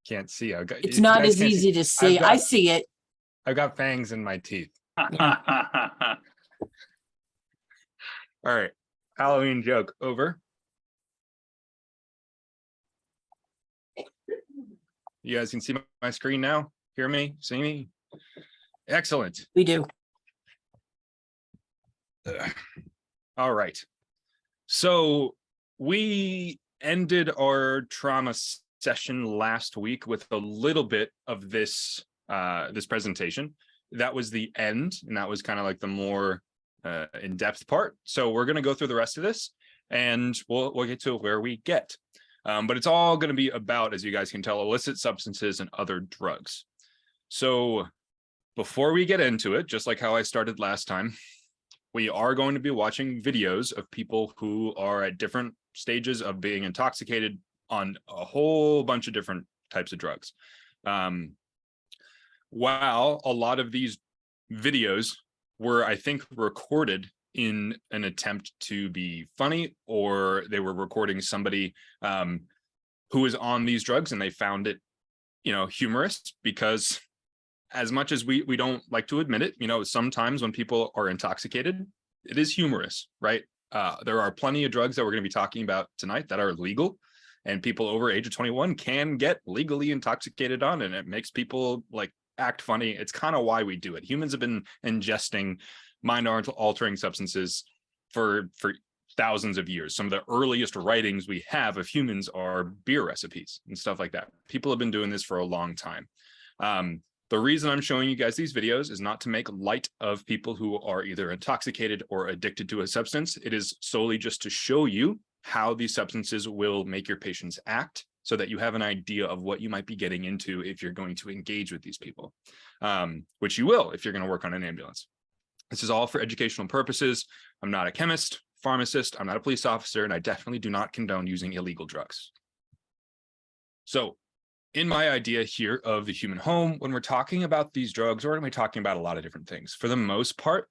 Can't see. It's you not guys as can't easy to see. I see it. I've got fangs in my teeth. All right. Halloween joke over. You guys can see my screen now? Hear me? See me? Excellent. We do. All right. So we ended our trauma session last week with a little bit of this this presentation. That was the end, and that was kind of like the more in-depth part. So we're going to go through the rest of this, and we'll get to where we get. But it's all going to be about, as you guys can tell, illicit substances and other drugs. So before we get into it, just like how I started last time, we are going to be watching videos of people who are at different stages of being intoxicated on a whole bunch of different types of drugs. While a lot of these videos were, I think, recorded in an attempt to be funny, or they were recording somebody who is on these drugs and they found it, humorous, because as much as we don't like to admit it, sometimes when people are intoxicated, it is humorous, right? There are plenty of drugs that we're going to be talking about tonight that are legal, and people over age of 21 can get legally intoxicated on, and it makes people like act funny. It's kind of why we do it. Humans have been ingesting mind-altering substances for thousands of years. Some of the earliest writings we have of humans are beer recipes and stuff like that. People have been doing this for a long time. The reason I'm showing you guys these videos is not to make light of people who are either intoxicated or addicted to a substance. It is solely just to show you how these substances will make your patients act, so that you have an idea of what you might be getting into if you're going to engage with these people, which you will if you're going to work on an ambulance. This is all for educational purposes. I'm not a chemist, pharmacist, I'm not a police officer, and I definitely do not condone using illegal drugs. So in my idea here of the human home, when we're talking about these drugs, we're going to be talking about a lot of different things. For the most part,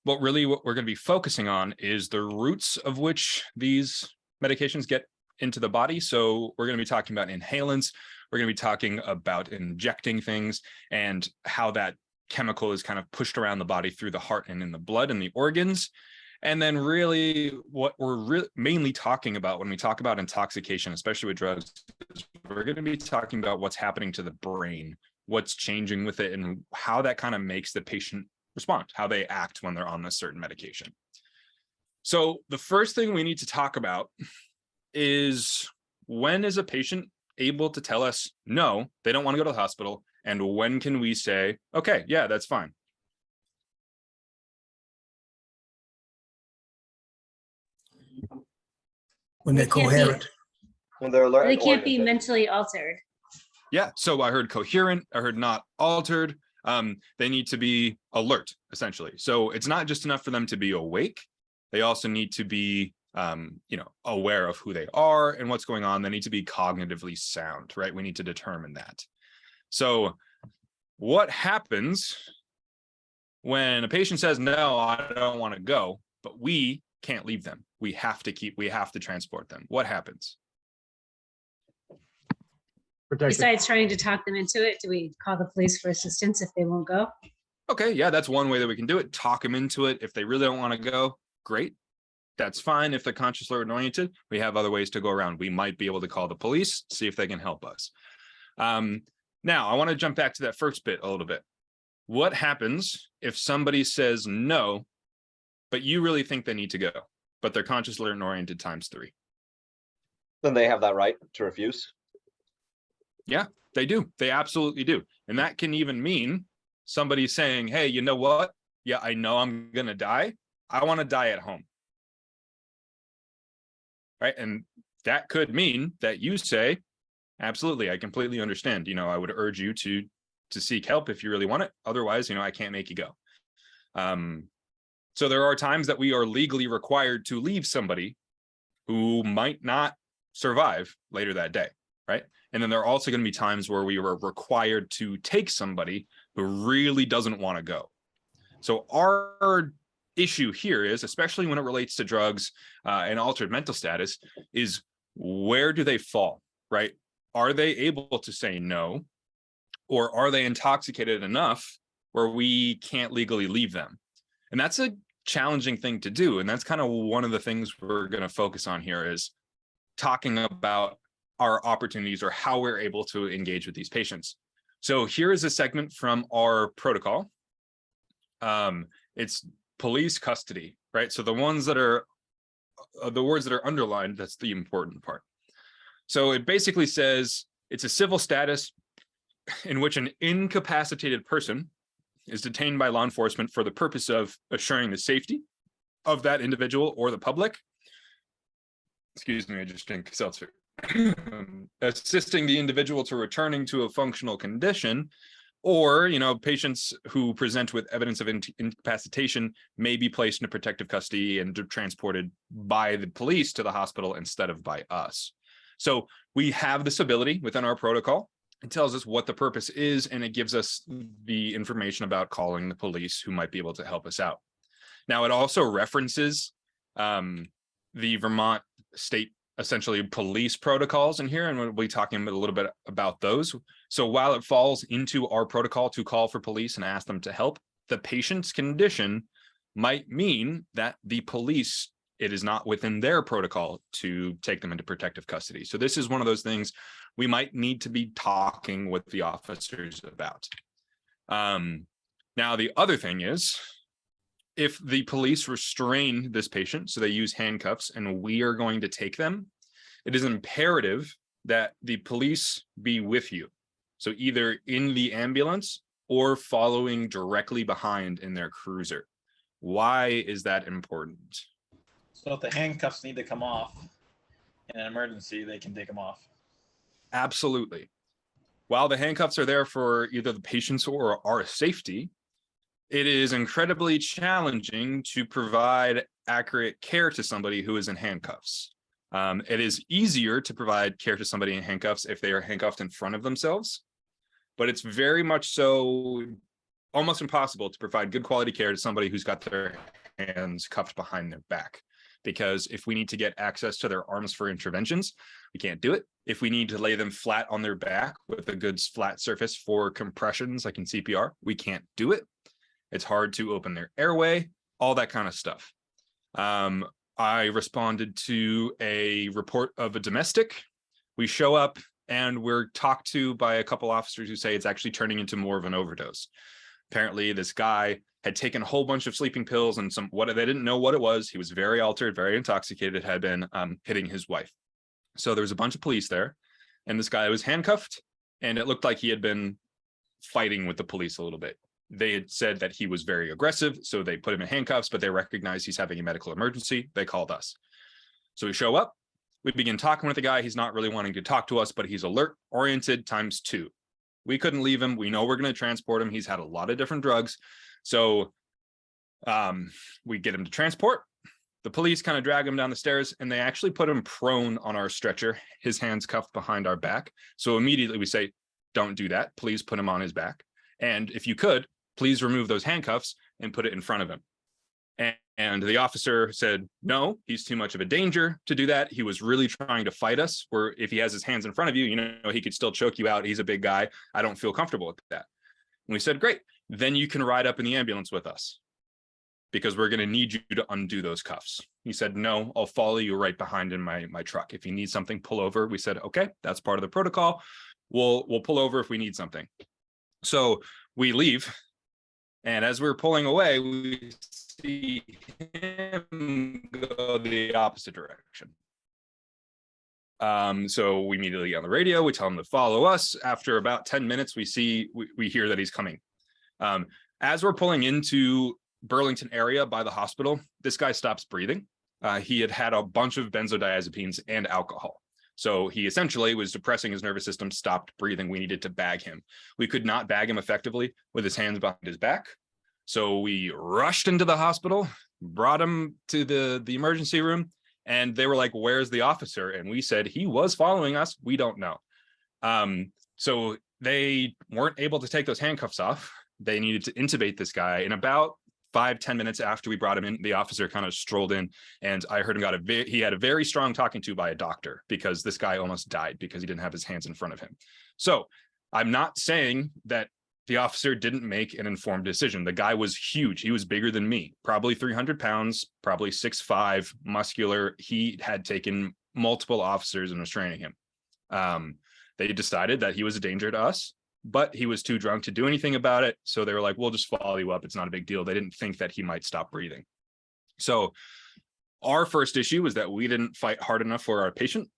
what we're going to be focusing on is the roots of which these medications get into the body. So we're going to be talking about inhalants. We're going to be talking about injecting things and how that chemical is kind of pushed around the body through the heart and in the blood and the organs. And then really what we're mainly talking about when we talk about intoxication, especially with drugs, is we're going to be talking about what's happening to the brain, what's changing with it, and how that kind of makes the patient respond, how they act when they're on this certain medication. So the first thing we need to talk about is, when is a patient able to tell us, no, they don't want to go to the hospital? And when can we say, okay, yeah, that's fine? When they're coherent. When they're alert. They can't be mentally altered. Yeah, so I heard coherent, I heard not altered. They need to be alert, essentially. So it's not just enough for them to be awake. They also need to be aware of who they are and what's going on. They need to be cognitively sound, right? We need to determine that. So what happens when a patient says, no, I don't want to go, but we can't leave them? We have to transport them. What happens? Besides trying to talk them into it, do we call the police for assistance if they won't go? Okay, yeah, that's one way that we can do it. Talk them into it. If they really don't want to go, great. That's fine. If they're conscious alert oriented, we have other ways to go around. We might be able to call the police, see if they can help us. Now, I want to jump back to that first bit a little bit. What happens if somebody says no, but you really think they need to go, but they're conscious alert and oriented ×3? Then they have that right to refuse. Yeah, they do. They absolutely do. And that can even mean somebody saying, hey, you know what? Yeah, I know I'm going to die. I want to die at home. Right. And that could mean that you say, absolutely, I completely understand. I would urge you to seek help if you really want it. Otherwise, I can't make you go. So there are times that we are legally required to leave somebody who might not survive later that day. Right. And then there are also going to be times where we were required to take somebody who really doesn't want to go. So our issue here is, especially when it relates to drugs and altered mental status, is where do they fall, right? are they able to say no? Or are they intoxicated enough where we can't legally leave them? And that's a challenging thing to do. And that's kind of one of the things we're going to focus on here is talking about our opportunities or how we're able to engage with these patients. So here is a segment from our protocol. It's police custody, right? So the ones that are the words that are underlined, that's the important part. So it basically says it's a civil status in which an incapacitated person is detained by law enforcement for the purpose of assuring the safety of that individual or the public. Excuse me, I just drank seltzer. Assisting the individual to returning to a functional condition, or, patients who present with evidence of incapacitation may be placed in protective custody and transported by the police to the hospital instead of by us. So we have this ability within our protocol. It tells us what the purpose is, and it gives us the information about calling the police who might be able to help us out. Now, it also references the Vermont state, essentially, police protocols in here, and we'll be talking a little bit about those. So while it falls into our protocol to call for police and ask them to help, the patient's condition might mean that the police, it is not within their protocol to take them into protective custody. So this is one of those things we might need to be talking with the officers about. Now, the other thing is, if the police restrain this patient, so they use handcuffs and we are going to take them, it is imperative that the police be with you. So either in the ambulance or following directly behind in their cruiser. Why is that important? So if the handcuffs need to come off in an emergency, they can take them off. Absolutely. While the handcuffs are there for either the patient's or our safety, it is incredibly challenging to provide accurate care to somebody who is in handcuffs. It is easier to provide care to somebody in handcuffs if they are handcuffed in front of themselves, but it's very much so almost impossible to provide good quality care to somebody who's got their hands cuffed behind their back. Because if we need to get access to their arms for interventions, we can't do it. If we need to lay them flat on their back with a good flat surface for compressions, like in CPR, we can't do it. It's hard to open their airway, all that kind of stuff. I responded to a report of a domestic. We show up and we're talked to by a couple officers who say it's actually turning into more of an overdose. Apparently, this guy had taken a whole bunch of sleeping pills and they didn't know what it was. He was very altered, very intoxicated, had been hitting his wife. So there was a bunch of police there, and this guy was handcuffed, and it looked like he had been fighting with the police a little bit. They had said that he was very aggressive, so they put him in handcuffs, but they recognized he's having a medical emergency. They called us. So we show up, we begin talking with the guy. He's not really wanting to talk to us, but he's alert, oriented times 2. We couldn't leave him. We know we're going to transport him. He's had a lot of different drugs. So we get him to transport. The police kind of drag him down the stairs, and they actually put him prone on our stretcher, his hands cuffed behind our back. So immediately we say, don't do that. Please put him on his back. And if you could, please remove those handcuffs and put it in front of him. And the officer said, no, he's too much of a danger to do that. He was really trying to fight us, where if he has his hands in front of you, he could still choke you out. He's a big guy. I don't feel comfortable with that. And we said, great, then you can ride up in the ambulance with us because we're going to need you to undo those cuffs. He said, no, I'll follow you right behind in my truck. If you need something, pull over. We said, okay, that's part of the protocol. We'll pull over if we need something. So we leave. And as we're pulling away, we see him go the opposite direction. So we immediately get on the radio, we tell him to follow us. After about 10 minutes, we hear that he's coming. As we're pulling into Burlington area by the hospital, this guy stops breathing. He had a bunch of benzodiazepines and alcohol. So he essentially was depressing his nervous system, stopped breathing. We needed to bag him. We could not bag him effectively with his hands behind his back. So we rushed into the hospital, brought him to the emergency room, and they were like, where's the officer? And we said, he was following us. We don't know. So they weren't able to take those handcuffs off. They needed to intubate this guy. In about 5-10 minutes after we brought him in, the officer kind of strolled in, and I heard him he had a very strong talking to by a doctor, because this guy almost died because he didn't have his hands in front of him. So I'm not saying that the officer didn't make an informed decision. The guy was huge. He was bigger than me, probably 300 pounds, probably 6'5", muscular. He had taken multiple officers and was training him. They decided that he was a danger to us, but he was too drunk to do anything about it. So they were like, we'll just follow you up. It's not a big deal. They didn't think that he might stop breathing. So our first issue was that we didn't fight hard enough for our patient.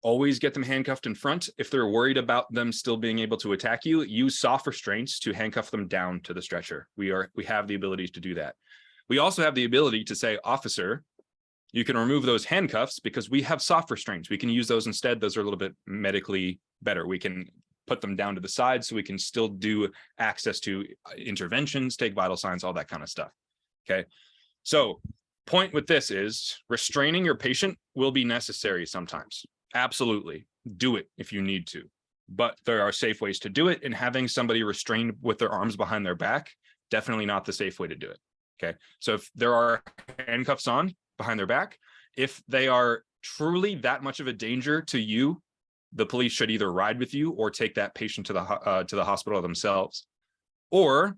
Always get them handcuffed in front. If they're worried about them still being able to attack you, use soft restraints to handcuff them down to the stretcher. We have the ability to do that. We also have the ability to say, officer, you can remove those handcuffs because we have soft restraints. We can use those instead. Those are a little bit medically better. We can put them down to the side so we can still do access to interventions, take vital signs, all that kind of stuff. Okay. So point with this is restraining your patient will be necessary sometimes. Absolutely. Do it if you need to, but there are safe ways to do it. And having somebody restrained with their arms behind their back, definitely not the safe way to do it. Okay. So if there are handcuffs on behind their back, if they are truly that much of a danger to you, the police should either ride with you or take that patient to the hospital themselves. Or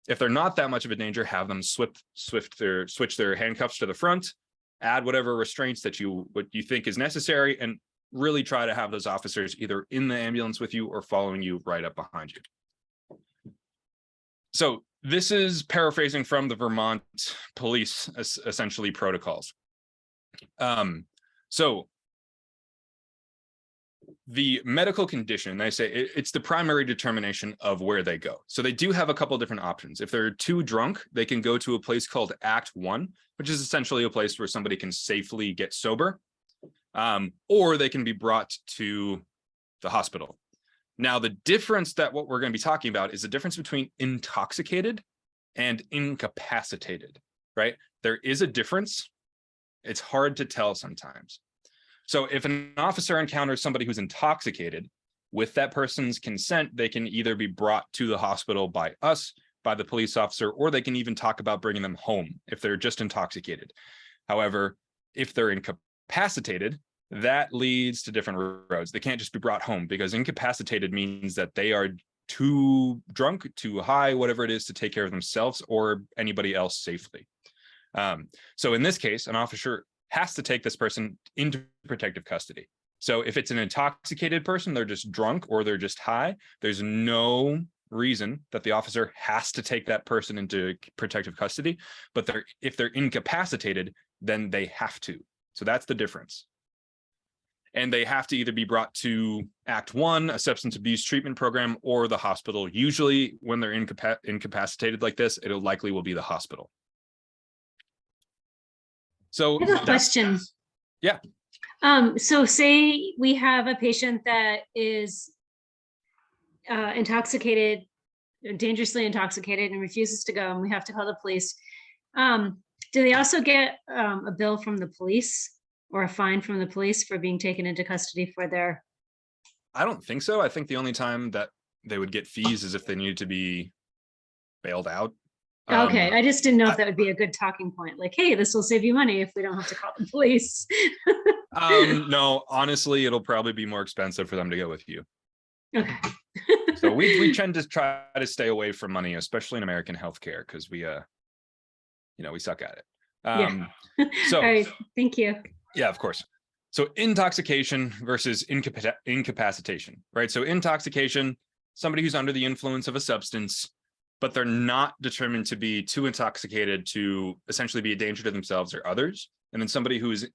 if they're not that much of a danger, have them switch their handcuffs to the front, add whatever restraints that what you think is necessary, and really try to have those officers either in the ambulance with you or following you right up behind you. So this is paraphrasing from the Vermont police, essentially, protocols. So the medical condition, they say it's the primary determination of where they go. So they do have a couple of different options. If they're too drunk, they can go to a place called Act 1, which is essentially a place where somebody can safely get sober, or they can be brought to the hospital. Now, the difference that what we're going to be talking about is the difference between intoxicated and incapacitated, right? There is a difference. It's hard to tell sometimes. So if an officer encounters somebody who's intoxicated, with that person's consent, they can either be brought to the hospital by us, by the police officer, or they can even talk about bringing them home if they're just intoxicated. However, if they're incapacitated, that leads to different roads. They can't just be brought home, because incapacitated means that they are too drunk, too high, whatever it is, to take care of themselves or anybody else safely. So in this case, an officer has to take this person into protective custody. So if it's an intoxicated person, they're just drunk or they're just high, there's no reason that the officer has to take that person into protective custody. But if they're incapacitated, then they have to. So that's the difference. And they have to either be brought to Act 1, a substance abuse treatment program, or the hospital. Usually when they're incapacitated like this, it'll likely will be the hospital. So I have a question. Yeah. So say we have a patient that is intoxicated, dangerously intoxicated, and refuses to go, and we have to call the police. Do they also get a bill from the police or a fine from the police for being taken into custody for their? I don't think so. I think the only time that they would get fees is if they needed to be bailed out. Okay, I just didn't know if that would be a good talking point. Like, hey, this will save you money if we don't have to call the police. No, honestly, it'll probably be more expensive for them to go with you. Okay. So we tend to try to stay away from money, especially in American healthcare, because we suck at it. Yeah. So, all right, thank you. Yeah, of course. So intoxication versus incapacitation, right? So intoxication, somebody who's under the influence of a substance, but they're not determined to be too intoxicated to essentially be a danger to themselves or others. And then somebody who is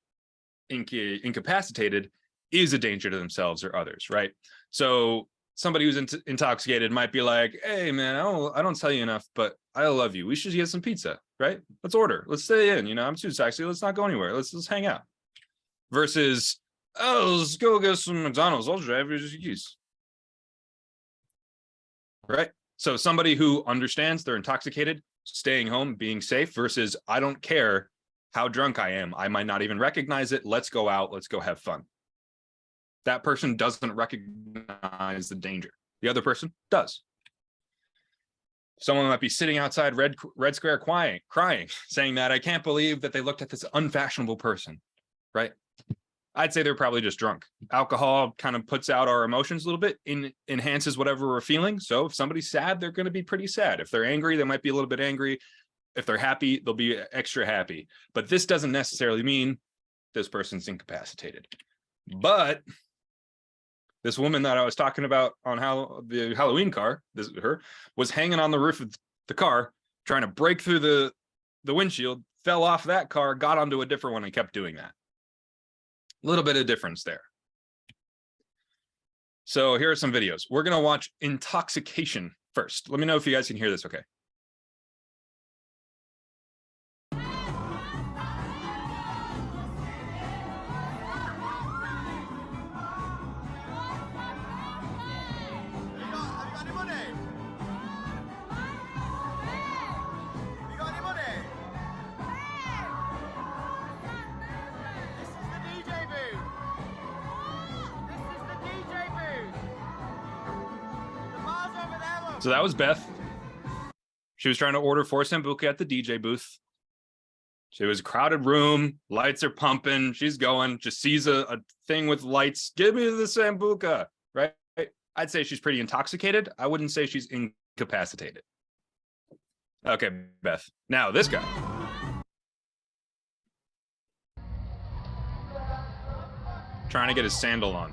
incapacitated is a danger to themselves or others, right? So somebody who's intoxicated might be like, hey man, I don't tell you enough, but I love you. We should get some pizza, right? Let's order. Let's stay in. I'm too sexy. Let's not go anywhere. Let's hang out. Versus, oh, let's go get some McDonald's. I'll drive you to your keys. Right? So somebody who understands they're intoxicated, staying home, being safe, versus I don't care how drunk I am. I might not even recognize it. Let's go out. Let's go have fun. That person doesn't recognize the danger. The other person does. Someone might be sitting outside Red Square crying, saying that I can't believe that they looked at this unfashionable person, right? I'd say they're probably just drunk. Alcohol kind of puts out our emotions a little bit, enhances whatever we're feeling. So if somebody's sad, they're going to be pretty sad. If they're angry, they might be a little bit angry. If they're happy, they'll be extra happy. But this doesn't necessarily mean this person's incapacitated. But this woman that I was talking about on how the Halloween car, her, was hanging on the roof of the car, trying to break through the windshield, fell off that car, got onto a different one, and kept doing that. A little bit of difference there. So here are some videos. We're going to watch intoxication first. Let me know if you guys can hear this okay. So that was Beth. She was trying to order 4 Sambuca at the DJ booth. It was a crowded room. Lights are pumping. She's going, just sees a thing with lights. Give me the Sambuca, right? I'd say she's pretty intoxicated. I wouldn't say she's incapacitated. Okay, Beth. Now this guy. Trying to get his sandal on.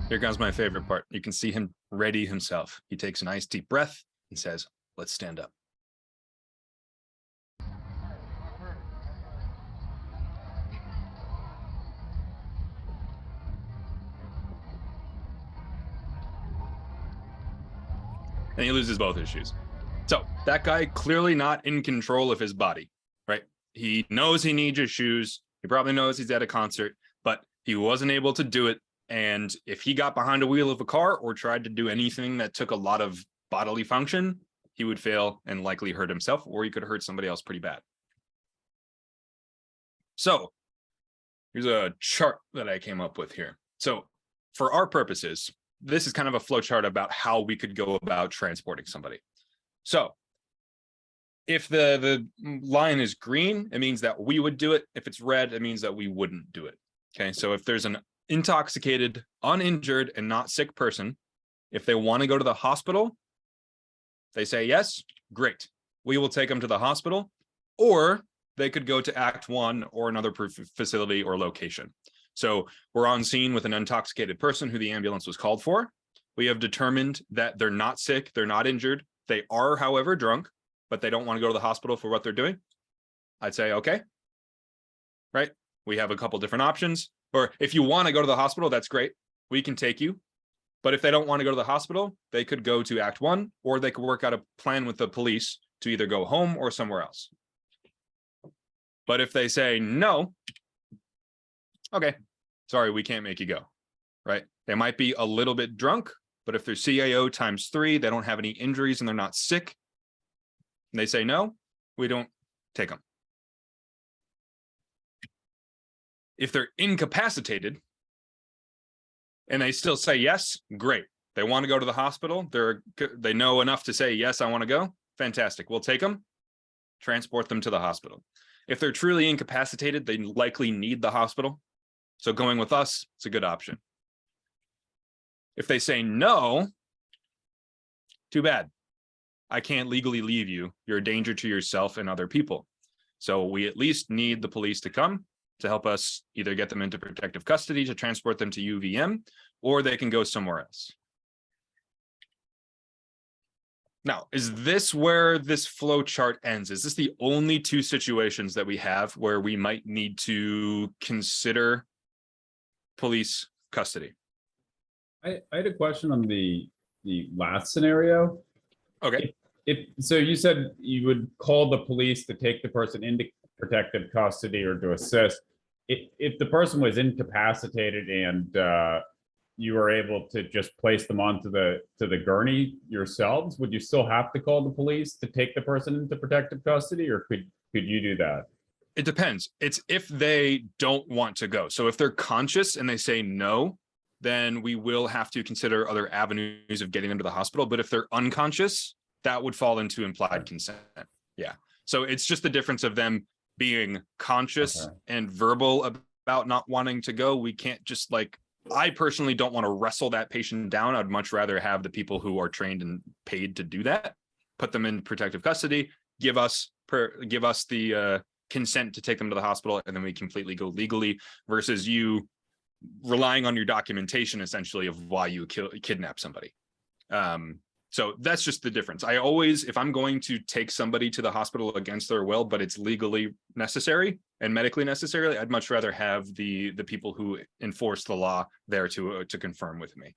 Here comes my favorite part. You can see him ready himself. He takes a nice deep breath and says, let's stand up. And he loses both his shoes. So that guy clearly not in control of his body, right? He knows he needs his shoes. He probably knows he's at a concert, but he wasn't able to do it. And if he got behind a wheel of a car or tried to do anything that took a lot of bodily function, he would fail and likely hurt himself, or he could hurt somebody else pretty bad. So here's a chart that I came up with here. So for our purposes, this is kind of a flow chart about how we could go about transporting somebody. So if the line is green, it means that we would do it. If it's red, it means that we wouldn't do it. Okay, so if there's an intoxicated, uninjured, and not sick person, if they want to go to the hospital, they say yes, great. We will take them to the hospital, or they could go to Act 1 or another facility or location. So we're on scene with an intoxicated person who the ambulance was called for. We have determined that they're not sick, they're not injured. They are, however, drunk, but they don't want to go to the hospital for what they're doing. I'd say, okay, right? We have a couple different options. Or if you want to go to the hospital, that's great. We can take you. But if they don't want to go to the hospital, they could go to Act 1, or they could work out a plan with the police to either go home or somewhere else. But if they say no, okay, sorry, we can't make you go, right? They might be a little bit drunk, but if they're CAO times 3, they don't have any injuries and they're not sick, and they say no, we don't take them. If they're incapacitated and they still say yes, great. They want to go to the hospital. They know enough to say, yes, I want to go. Fantastic. We'll take them, transport them to the hospital. If they're truly incapacitated, they likely need the hospital. So going with us, it's a good option. If they say no, too bad. I can't legally leave you. You're a danger to yourself and other people. So we at least need the police to come to help us either get them into protective custody to transport them to UVM, or they can go somewhere else. Now, is this where this flow chart ends? Is this the only 2 situations that we have where we might need to consider police custody? I had a question on the last scenario. Okay. So you said you would call the police to take the person into protective custody or to assist. If the person was incapacitated and you were able to just place them onto the gurney yourselves, would you still have to call the police to take the person into protective custody, or could you do that? It depends. It's if they don't want to go. So if they're conscious and they say no, then we will have to consider other avenues of getting them to the hospital. But if they're unconscious, that would fall into implied consent. Yeah. So it's just the difference of them being conscious and verbal about not wanting to go. We can't just I personally don't want to wrestle that patient down. I'd much rather have the people who are trained and paid to do that, put them in protective custody, give us the consent to take them to the hospital, and then we completely go legally, versus you relying on your documentation essentially of why you kidnap somebody. So that's just the difference. I always, if I'm going to take somebody to the hospital against their will, but it's legally necessary and medically necessary, I'd much rather have the people who enforce the law there to confirm with me.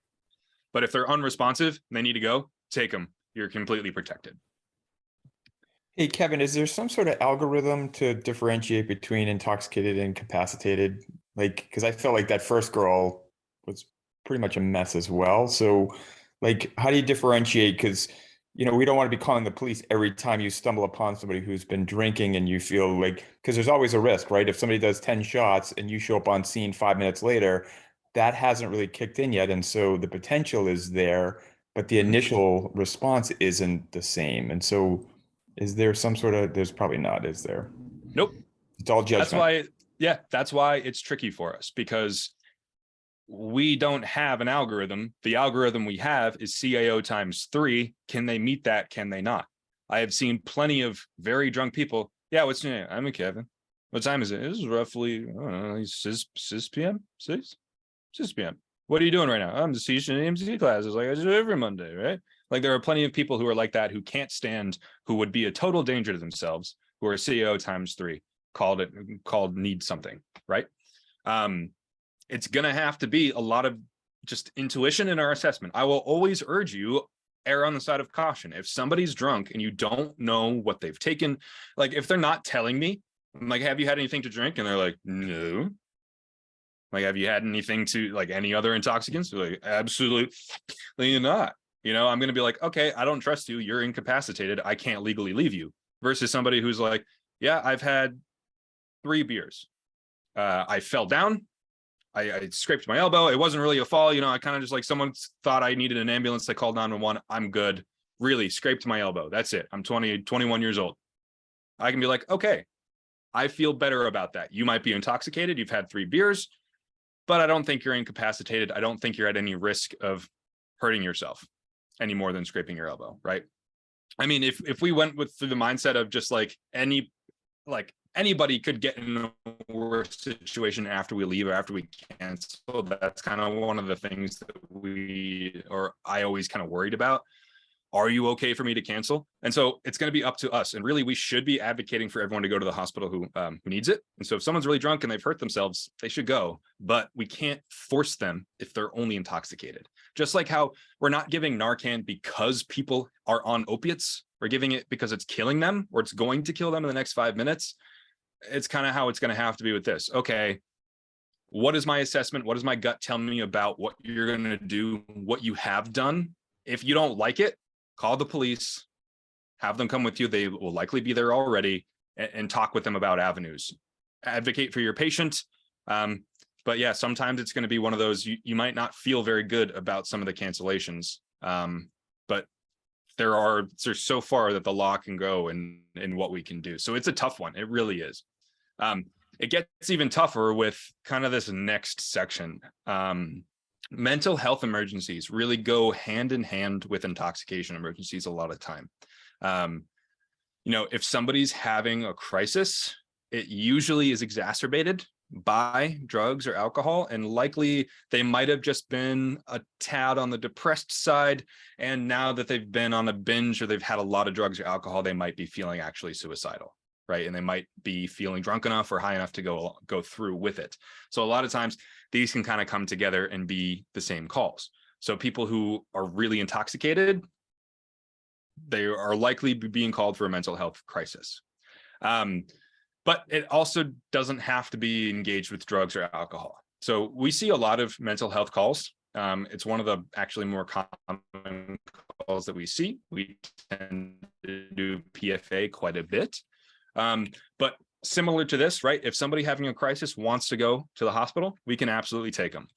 But if they're unresponsive and they need to go, take them. You're completely protected. Hey, Kevin, is there some sort of algorithm to differentiate between intoxicated and incapacitated? Because I felt like that first girl was pretty much a mess as well. So, how do you differentiate? Because, we don't want to be calling the police every time you stumble upon somebody who's been drinking and you feel because there's always a risk, right? If somebody does 10 shots and you show up on scene 5 minutes later, that hasn't really kicked in yet. And so the potential is there, but the initial response isn't the same. And so is there some sort of, there's probably not, is there? Nope. It's all judgment. That's why it's tricky for us, because we don't have an algorithm. The algorithm we have is CAO times 3. Can they meet that? Can they not? I have seen plenty of very drunk people. Yeah, what's your name? I'm Kevin. What time is it? This is roughly, I don't know, 6 p.m. 6 p.m. What are you doing right now? I'm just teaching EMT classes like I do every Monday, right? There are plenty of people who are like that, who can't stand, who would be a total danger to themselves, who are CAO times 3, called need something, right? It's going to have to be a lot of just intuition in our assessment. I will always urge you, err on the side of caution. If somebody's drunk and you don't know what they've taken, if they're not telling me, I'm like, have you had anything to drink? And they're like, no. Have you had anything to any other intoxicants? They're like, absolutely not. I'm going to be like, okay, I don't trust you. You're incapacitated. I can't legally leave you. Versus somebody who's like, yeah, I've had 3 beers. I fell down. I scraped my elbow. It wasn't really a fall. I kind of just someone thought I needed an ambulance. They called 911. I'm good. Really scraped my elbow. That's it. I'm 21 years old. I can be like, okay, I feel better about that. You might be intoxicated. You've had 3 beers, but I don't think you're incapacitated. I don't think you're at any risk of hurting yourself any more than scraping your elbow. Right. I mean, if we went through the mindset of just anybody could get in a worse situation after we leave or after we cancel. That's kind of one of the things that I always kind of worried about. Are you okay for me to cancel? And so it's going to be up to us. And really, we should be advocating for everyone to go to the hospital who needs it. And so if someone's really drunk and they've hurt themselves, they should go. But we can't force them if they're only intoxicated. Just like how we're not giving Narcan because people are on opiates. We're giving it because it's killing them or it's going to kill them in the next 5 minutes. It's kind of how it's going to have to be with this. Okay, what is my assessment? What does my gut tell me about what you're going to do, what you have done? If you don't like it, call the police, have them come with you. They will likely be there already, and talk with them about avenues. Advocate for your patient. But yeah, sometimes it's going to be one of those, you might not feel very good about some of the cancellations. But there's so far that the law can go in what we can do. So it's a tough one. It really is. It gets even tougher with kind of this next section. Mental health emergencies really go hand in hand with intoxication emergencies a lot of time. If somebody's having a crisis, it usually is exacerbated by drugs or alcohol, and likely they might have just been a tad on the depressed side, and now that they've been on a binge or they've had a lot of drugs or alcohol, they might be feeling actually suicidal, right? And they might be feeling drunk enough or high enough to go through with it. So a lot of times these can kind of come together and be the same calls. So people who are really intoxicated, they are likely being called for a mental health crisis. But it also doesn't have to be engaged with drugs or alcohol. So we see a lot of mental health calls. It's one of the actually more common calls that we see. We tend to do PFA quite a bit. But similar to this, right? If somebody having a crisis wants to go to the hospital, we can absolutely take them.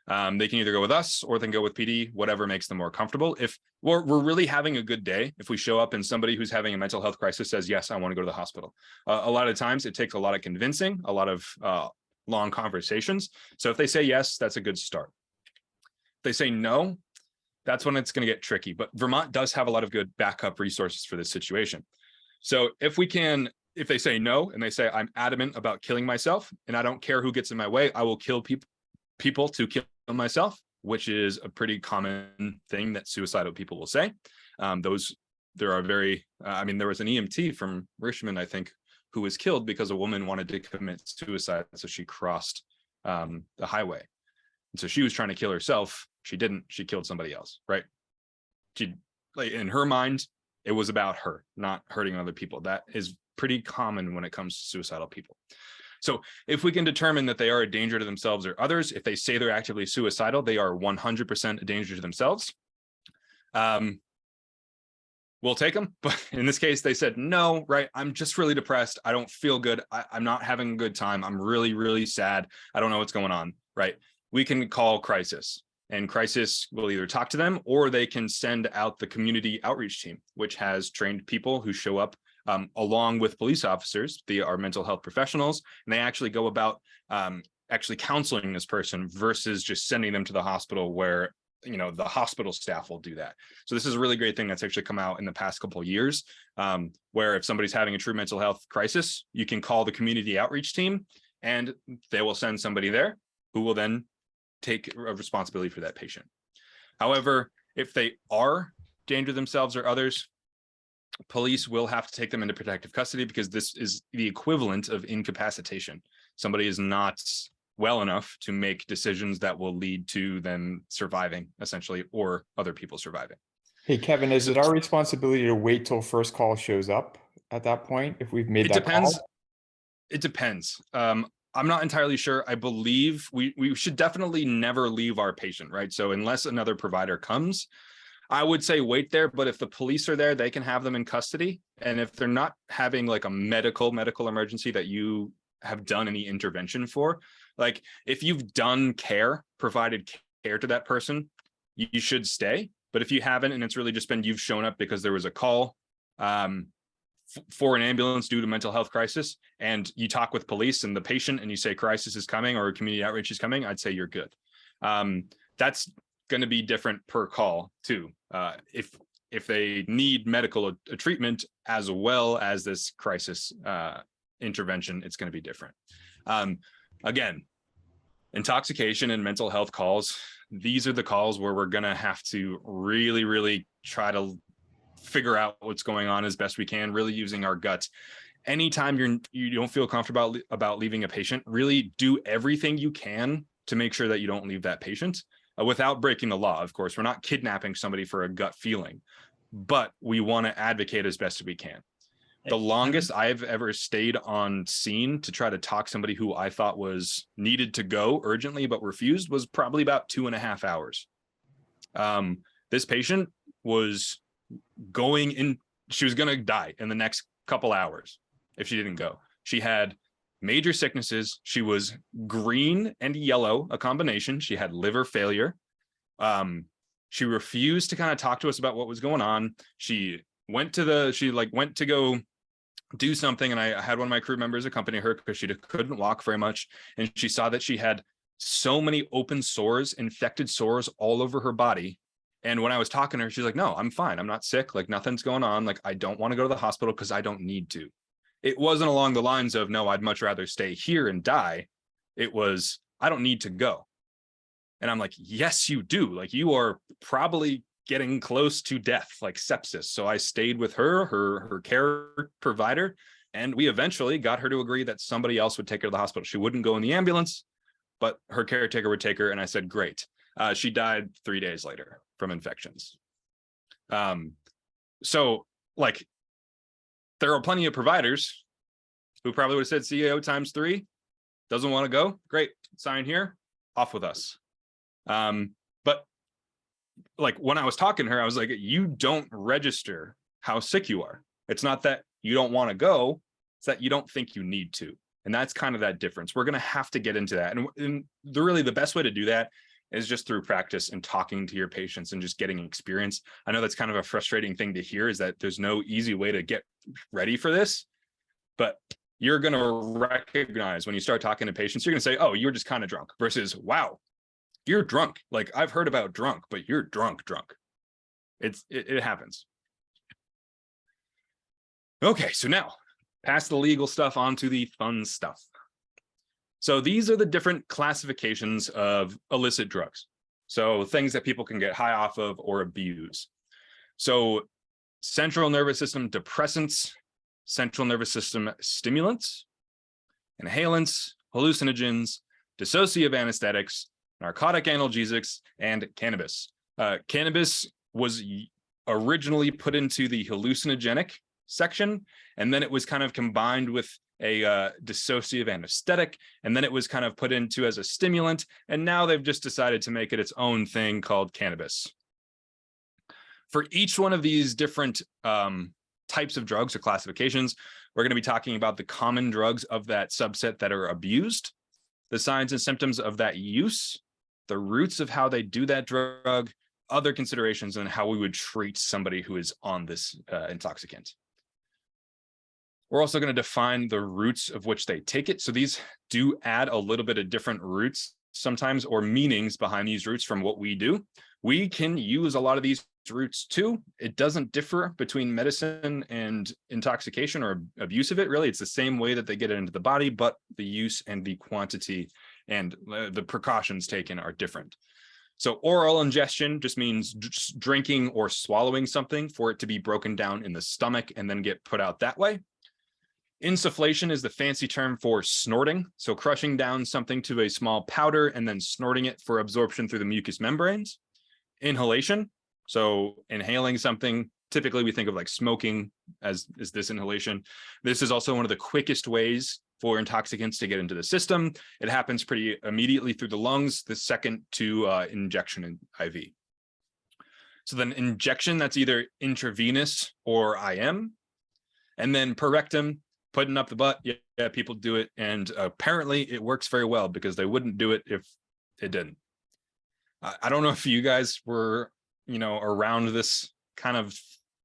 They can either go with us or they can go with PD, whatever makes them more comfortable. If we're really having a good day, if we show up and somebody who's having a mental health crisis says, yes, I want to go to the hospital. A lot of times it takes a lot of convincing, a lot of long conversations. So if they say yes, that's a good start. If they say no, that's when it's going to get tricky. But Vermont does have a lot of good backup resources for this situation. So if they say no and they say, I'm adamant about killing myself and I don't care who gets in my way, I will kill people to kill myself, which is a pretty common thing that suicidal people will say. There are very, there was an EMT from Richmond, I think, who was killed because a woman wanted to commit suicide. So she crossed the highway. And so she was trying to kill herself. She didn't, she killed somebody else, right? In her mind, it was about her, not hurting other people. That is pretty common when it comes to suicidal people. So if we can determine that they are a danger to themselves or others, if they say they're actively suicidal, they are 100% a danger to themselves. We'll take them. But in this case, they said, no, right? I'm just really depressed. I don't feel good. I'm not having a good time. I'm really, really sad. I don't know what's going on, right? We can call crisis, and crisis will either talk to them or they can send out the community outreach team, which has trained people who show up along with police officers. They are mental health professionals, and they actually go about actually counseling this person versus just sending them to the hospital where, the hospital staff will do that. So this is a really great thing that's actually come out in the past couple of years, where if somebody's having a true mental health crisis, you can call the community outreach team and they will send somebody there who will then take a responsibility for that patient. However, if they are danger to themselves or others, police will have to take them into protective custody, because this is the equivalent of incapacitation. Somebody is not well enough to make decisions that will lead to them surviving, essentially, or other people surviving. Hey, Kevin, is it our responsibility to wait till first call shows up at that point if we've made that call? It depends. I'm not entirely sure. I believe we should definitely never leave our patient, right? So unless another provider comes, I would say wait there. But if the police are there, they can have them in custody. And if they're not having like a medical emergency that you have done any intervention for, like if you've done provided care to that person, you should stay. But if you haven't, and it's really just been you've shown up because there was a call for an ambulance due to mental health crisis, and you talk with police and the patient and you say crisis is coming or community outreach is coming, I'd say you're good. That's going to be different per call too. If they need medical treatment as well as this crisis intervention, it's going to be different. Again, intoxication and mental health calls, these are the calls where we're going to have to really, really try to figure out what's going on as best we can, really using our guts. Anytime you don't feel comfortable about leaving a patient, really do everything you can to make sure that you don't leave that patient without breaking the law. Of course, we're not kidnapping somebody for a gut feeling, but we want to advocate as best as we can. The longest I've ever stayed on scene to try to talk somebody who I thought was needed to go urgently but refused was probably about 2.5 hours. This patient was she was going to die in the next couple hours if she didn't go. She had major sicknesses. She was green and yellow, a combination. She had liver failure. She refused to kind of talk to us about what was going on. She went to go do something, and I had one of my crew members accompany her because she couldn't walk very much, and she saw that she had so many open sores, infected sores all over her body. And when I was talking to her, she's like, no, I'm fine. I'm not sick. Like nothing's going on. Like I don't want to go to the hospital because I don't need to. It wasn't along the lines of, no, I'd much rather stay here and die. It was, I don't need to go. And I'm like, yes, you do. Like you are probably getting close to death, like sepsis. So I stayed with her care provider, and we eventually got her to agree that somebody else would take her to the hospital. She wouldn't go in the ambulance, but her caretaker would take her. And I said, great. She died 3 days later from infections. So like, there are plenty of providers who probably would have said CEO times 3, doesn't want to go. Great, sign here, off with us. But like when I was talking to her, I was like, you don't register how sick you are. It's not that you don't want to go, it's that you don't think you need to. And that's kind of that difference. We're going to have to get into that. And really the best way to do that is just through practice and talking to your patients and just getting experience. I know that's kind of a frustrating thing to hear, is that there's no easy way to get ready for this, but you're going to recognize when you start talking to patients, you're going to say, oh, you're just kind of drunk, versus, wow, you're drunk. Like, I've heard about drunk, but you're drunk. It happens. Okay, so now past the legal stuff onto the fun stuff. So these are the different classifications of illicit drugs. So things that people can get high off of or abuse. So central nervous system depressants, central nervous system stimulants, inhalants, hallucinogens, dissociative anesthetics, narcotic analgesics, and cannabis. Cannabis was originally put into the hallucinogenic section, and then it was kind of combined with a dissociative anesthetic, and then it was kind of put into as a stimulant, and now they've just decided to make it its own thing called cannabis. For each one of these different types of drugs or classifications, we're going to be talking about the common drugs of that subset that are abused, the signs and symptoms of that use, the roots of how they do that drug, other considerations, and how we would treat somebody who is on this intoxicant. We're also going to define the routes of which they take it. So these do add a little bit of different routes sometimes, or meanings behind these routes from what we do. We can use a lot of these routes too. It doesn't differ between medicine and intoxication or abuse of it. Really, it's the same way that they get it into the body, but the use and the quantity and the precautions taken are different. So oral ingestion just means drinking or swallowing something for it to be broken down in the stomach and then get put out that way. Insufflation is the fancy term for snorting. So crushing down something to a small powder and then snorting it for absorption through the mucous membranes. Inhalation, so inhaling something. Typically we think of like smoking as this inhalation. This is also one of the quickest ways for intoxicants to get into the system. It happens pretty immediately through the lungs, the second to injection in IV. So then injection, that's either intravenous or IM. And then per rectum, putting up the butt, yeah, people do it. And apparently it works very well, because they wouldn't do it if it didn't. I don't know if you guys were, around this kind of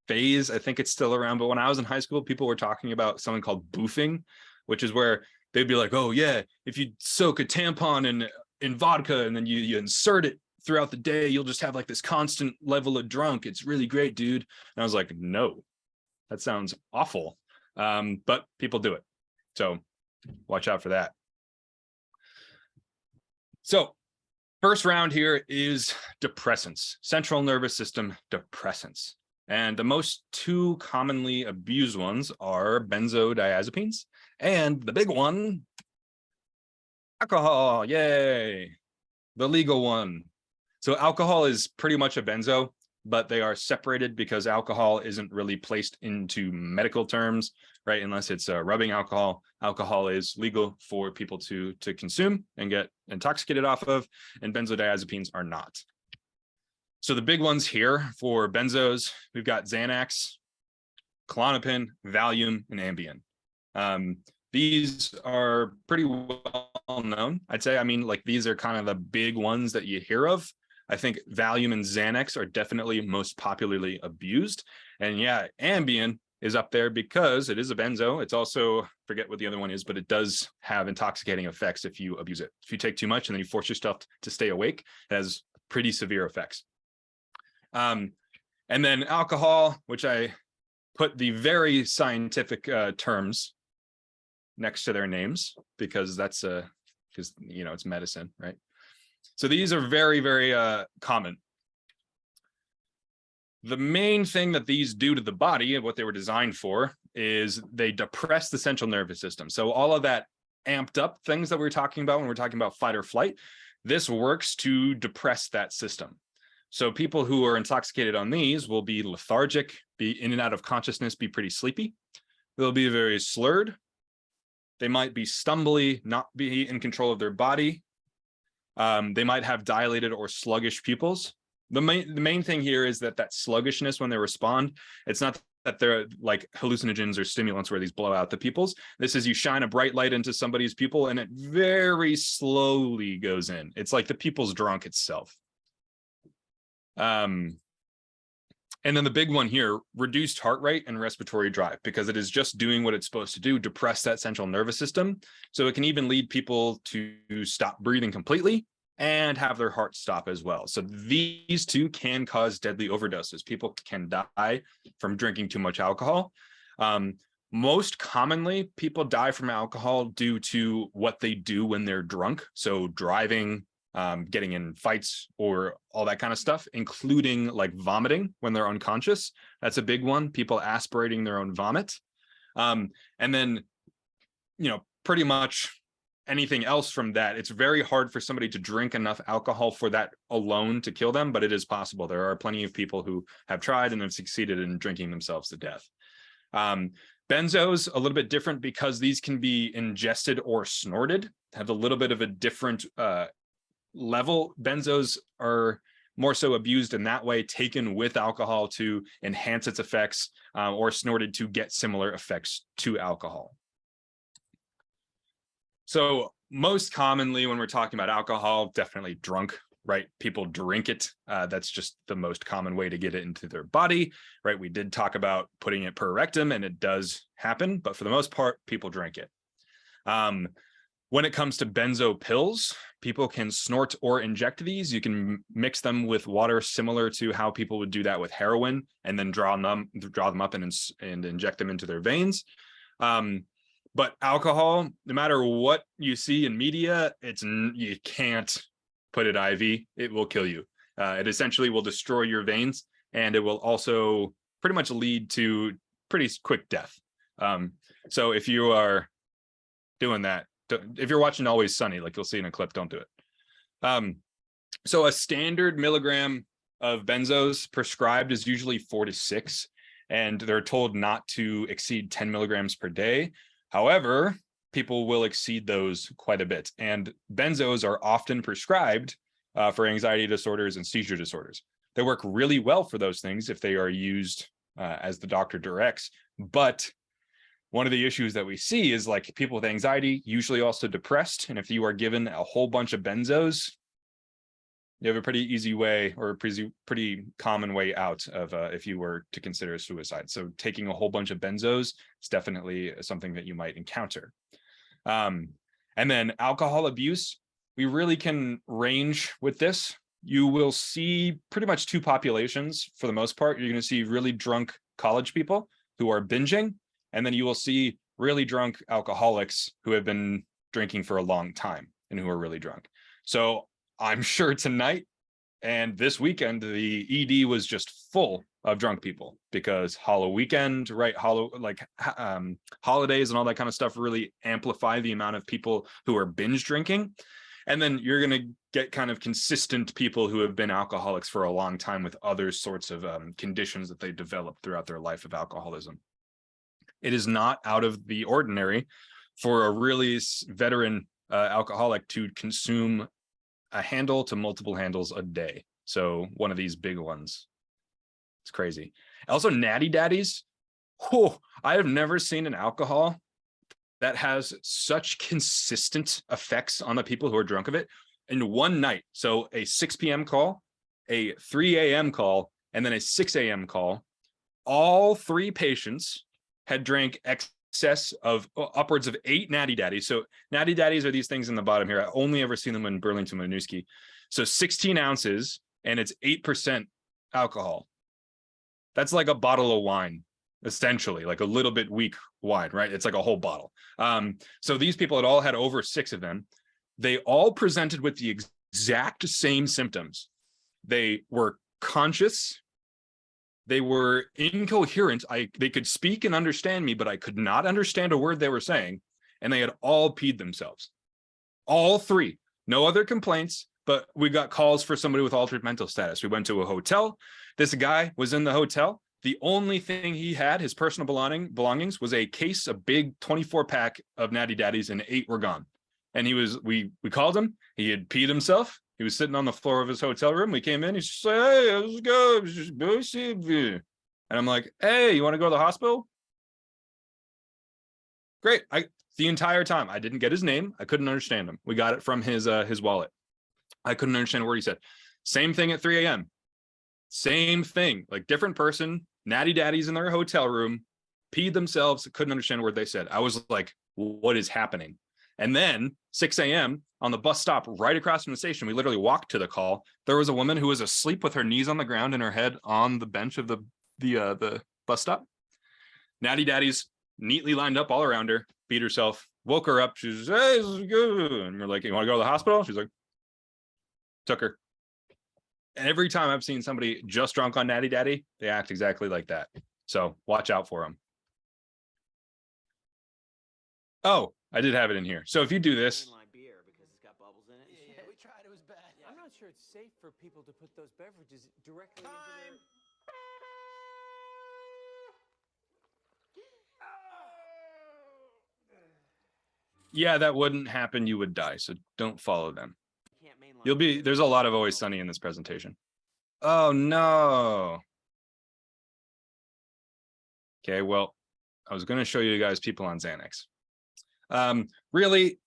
phase. I think it's still around, but when I was in high school, people were talking about something called boofing, which is where they'd be like, oh yeah, if you soak a tampon in vodka and then you insert it throughout the day, you'll just have like this constant level of drunk. It's really great, dude. And I was like, no, that sounds awful. But people do it. So watch out for that. So first round here is depressants, central nervous system depressants. And the most two commonly abused ones are benzodiazepines, and the big one, alcohol. Yay, the legal one. So alcohol is pretty much a benzo, but they are separated because alcohol isn't really placed into medical terms, right? Unless it's rubbing alcohol. Alcohol is legal for people to consume and get intoxicated off of, and benzodiazepines are not. So the big ones here for benzos, we've got Xanax, Klonopin, Valium, and Ambien. These are pretty well known, I'd say. I mean, like, these are kind of the big ones that you hear of. I think Valium and Xanax are definitely most popularly abused. And yeah, Ambien is up there because it is a benzo. It's also, forget what the other one is, but it does have intoxicating effects if you abuse it. If you take too much and then you force yourself to stay awake, it has pretty severe effects. And then alcohol, which I put the very scientific terms next to their names, because that's because it's medicine, right? So these are very, very common. The main thing that these do to the body and what they were designed for is they depress the central nervous system. So all of that amped up things that we were talking about when we're talking about fight or flight, this works to depress that system. So people who are intoxicated on these will be lethargic, be in and out of consciousness, be pretty sleepy. They'll be very slurred. They might be stumbly, not be in control of their body. They might have dilated or sluggish pupils. The main thing here is that sluggishness when they respond, it's not that they're like hallucinogens or stimulants where these blow out the pupils. This is you shine a bright light into somebody's pupil and it very slowly goes in. It's like the pupil's drunk itself. And then the big one here, reduced heart rate and respiratory drive, because it is just doing what it's supposed to do, depress that central nervous system. So it can even lead people to stop breathing completely and have their heart stop as well. So these two can cause deadly overdoses. People can die from drinking too much alcohol. Most commonly, people die from alcohol due to what they do when they're drunk. So driving, getting in fights or all that kind of stuff, including like vomiting when they're unconscious. That's a big one. People aspirating their own vomit. And then, pretty much anything else from that. It's very hard for somebody to drink enough alcohol for that alone to kill them, but it is possible. There are plenty of people who have tried and have succeeded in drinking themselves to death. Benzos, a little bit different because these can be ingested or snorted, have a little bit of a different level. Benzos are more so abused in that way, taken with alcohol to enhance its effects, or snorted to get similar effects to alcohol. So most commonly when we're talking about alcohol, definitely drunk, right? People drink it. That's just the most common way to get it into their body, right? We did talk about putting it per rectum and it does happen, but for the most part, people drink it. When it comes to benzo pills, people can snort or inject these. You can mix them with water, similar to how people would do that with heroin, and then draw them up and inject them into their veins. But alcohol, no matter what you see in media, you can't put it IV. It will kill you. It essentially will destroy your veins, and it will also pretty much lead to pretty quick death. So if you are doing that, if you're watching Always Sunny, like you'll see in a clip, don't do it. So a standard milligram of benzos prescribed is usually 4 to 6, and they're told not to exceed 10 milligrams per day. However, people will exceed those quite a bit, and benzos are often prescribed for anxiety disorders and seizure disorders. They work really well for those things if they are used as the doctor directs, but one of the issues that we see is like people with anxiety, usually also depressed. And if you are given a whole bunch of benzos, you have a pretty easy way, or a pretty common way out of if you were to consider suicide. So taking a whole bunch of benzos is definitely something that you might encounter. And then alcohol abuse, we really can range with this. You will see pretty much two populations for the most part. You're going to see really drunk college people who are binging. And then you will see really drunk alcoholics who have been drinking for a long time and who are really drunk. So I'm sure tonight and this weekend, the ED was just full of drunk people because Halloween, right? Holidays and all that kind of stuff really amplify the amount of people who are binge drinking. And then you're going to get kind of consistent people who have been alcoholics for a long time with other sorts of conditions that they developed throughout their life of alcoholism. It is not out of the ordinary for a really veteran alcoholic to consume a handle to multiple handles a day. So one of these big ones. It's crazy. Also, natty daddies. Oh, I have never seen an alcohol that has such consistent effects on the people who are drunk of it in one night. So a 6 p.m. call, a 3 a.m. call, and then a 6 a.m. call. All 3 patients had drank excess of upwards of 8 natty daddies. So natty daddies are these things in the bottom here. I only ever seen them in Burlington Winooski. So 16 ounces, and it's 8% alcohol. That's like a bottle of wine, essentially, like a little bit weak wine, right? It's like a whole bottle. So these people had all had over 6 of them. They all presented with the exact same symptoms. They were conscious. They were incoherent. They could speak and understand me, but I could not understand a word they were saying. And they had all peed themselves. All 3. No other complaints, but we got calls for somebody with altered mental status. We went to a hotel. This guy was in the hotel. The only thing he had, his personal belongings, was a case, a big 24-pack of Natty Daddies, and 8 were gone. And we called him. He had peed himself. He was sitting on the floor of his hotel room. We came in. He's just like, hey, how's it go? And I'm like, hey, you want to go to the hospital? Great. The entire time I didn't get his name. I couldn't understand him. We got it from his wallet. I couldn't understand a word he said. Same thing at 3 a.m. Same thing, like different person, Natty Daddies in their hotel room, peed themselves, couldn't understand a word they said. I was like, what is happening? And then 6 a.m. on the bus stop right across from the station, we literally walked to the call. There was a woman who was asleep with her knees on the ground and her head on the bench of the bus stop. Natty Daddies neatly lined up all around her, beat herself, woke her up. She's, hey, this is good. And we're like, you want to go to the hospital? She's like, took her. And every time I've seen somebody just drunk on Natty Daddy, they act exactly like that. So watch out for them. Oh, I did have it in here. So if you do this, beer because it's got bubbles in it. Yeah, we tried. It was bad. I'm not sure it's safe for people to put those beverages directly into their. yeah, that wouldn't happen. You would die. So don't follow them. Can't mainline. You'll be, there's a lot of Always Sunny in this presentation. Oh no. Okay, well, I was going to show you guys people on Xanax. Really,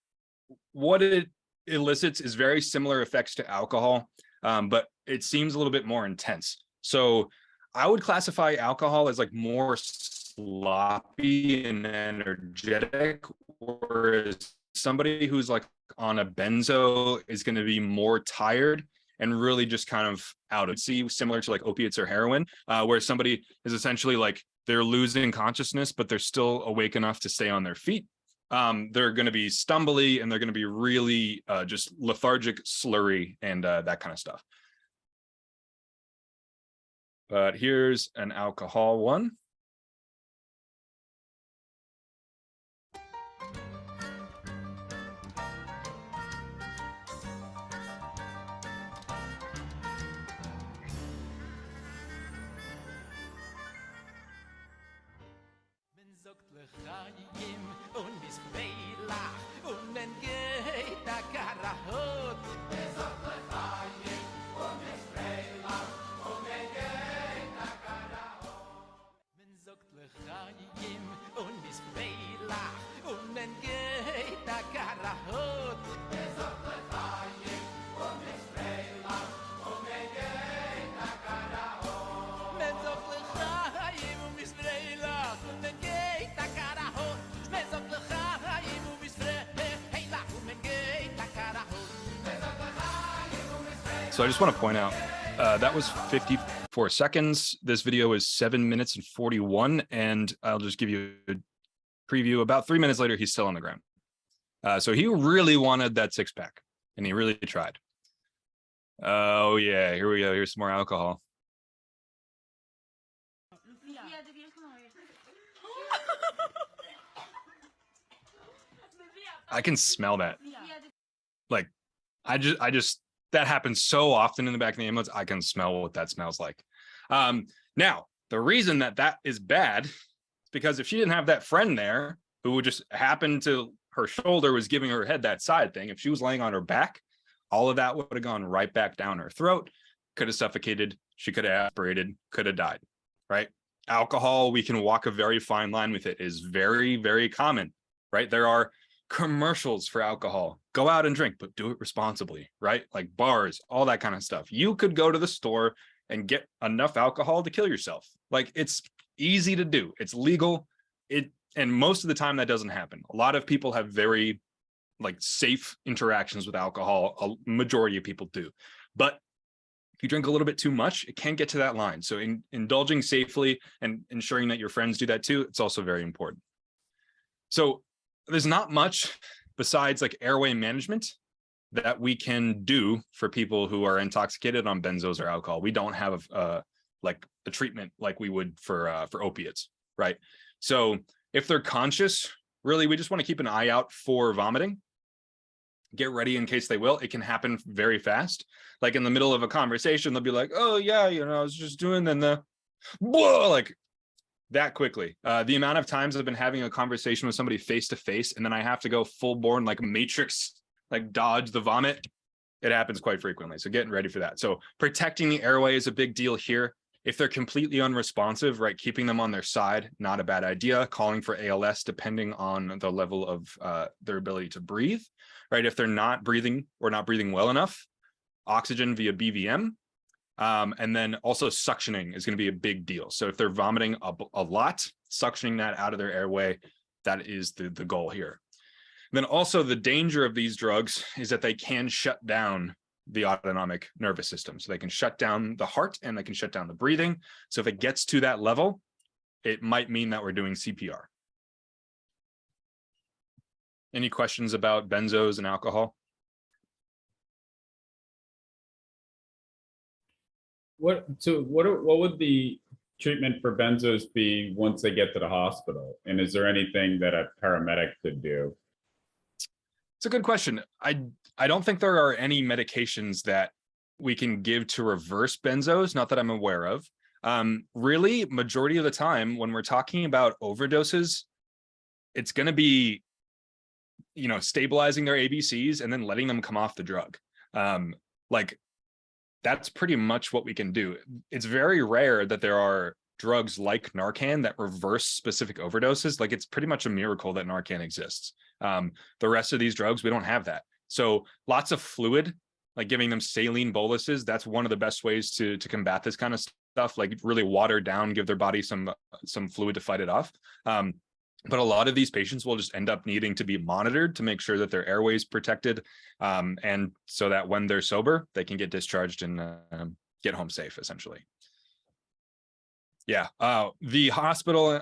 what it elicits is very similar effects to alcohol, but it seems a little bit more intense. So I would classify alcohol as like more sloppy and energetic, whereas somebody who's like on a benzo is going to be more tired and really just kind of out of see, similar to like opiates or heroin, where somebody is essentially like they're losing consciousness, but they're still awake enough to stay on their feet. They're going to be stumbly and they're going to be really just lethargic, slurry, and that kind of stuff. But here's an alcohol one. So I just want to point out that was 54 seconds. This video is 7 minutes and 41, and I'll just give you a preview. About 3 minutes later, he's still on the ground. So he really wanted that 6-pack, and he really tried. Oh yeah, here we go. Here's some more alcohol. I can smell that. Like, I just that happens so often in the back of the ambulance. I can smell what that smells like. Now, the reason that is bad is because if she didn't have that friend there who would just happen to, her shoulder was giving her head that side thing. If she was laying on her back, all of that would have gone right back down her throat, could have suffocated. She could have aspirated, could have died, right? Alcohol, we can walk a very fine line with it, is very, very common, right? There are commercials for alcohol. Go out and drink, but do it responsibly, right? Like bars, all that kind of stuff. You could go to the store and get enough alcohol to kill yourself. Like, it's easy to do. It's legal. And most of the time that doesn't happen. A lot of people have very like safe interactions with alcohol. A majority of people do. But if you drink a little bit too much, it can get to that line. So indulging safely and ensuring that your friends do that too, it's also very important. So there's not much besides like airway management that we can do for people who are intoxicated on benzos or alcohol. We don't have like a treatment like we would for opiates, right? So if they're conscious, really, we just want to keep an eye out for vomiting. get ready in case they will. It can happen very fast. Like in the middle of a conversation, they'll be like, oh yeah, you know, I was just doing, then the, whoa, like that quickly. The amount of times I've been having a conversation with somebody face to face, and then I have to go full born like Matrix, like dodge the vomit. It happens quite frequently. So getting ready for that. So protecting the airway is a big deal here. If they're completely unresponsive, right, keeping them on their side, not a bad idea. Calling for ALS depending on the level of their ability to breathe, right? If they're not breathing or not breathing well enough, oxygen via BVM. And then also suctioning is going to be a big deal. So if they're vomiting a lot, suctioning that out of their airway, that is the goal here. Then also the danger of these drugs is that they can shut down the autonomic nervous system. So they can shut down the heart and they can shut down the breathing. So if it gets to that level, it might mean that we're doing CPR. Any questions about benzos and alcohol? What would the treatment for benzos be once they get to the hospital? And is there anything that a paramedic could do? It's a good question. I don't think there are any medications that we can give to reverse benzos, not that I'm aware of. Really, majority of the time when we're talking about overdoses, it's going to be, you know, stabilizing their ABCs and then letting them come off the drug. Like that's pretty much what we can do. It's very rare that there are drugs like Narcan that reverse specific overdoses. Like it's pretty much a miracle that Narcan exists. The rest of these drugs, we don't have that. So lots of fluid, like giving them saline boluses. That's one of the best ways to combat this kind of stuff, like really water down, give their body some fluid to fight it off. But a lot of these patients will just end up needing to be monitored to make sure that their airway is protected. And so that when they're sober, they can get discharged and get home safe, essentially. Yeah, the hospital,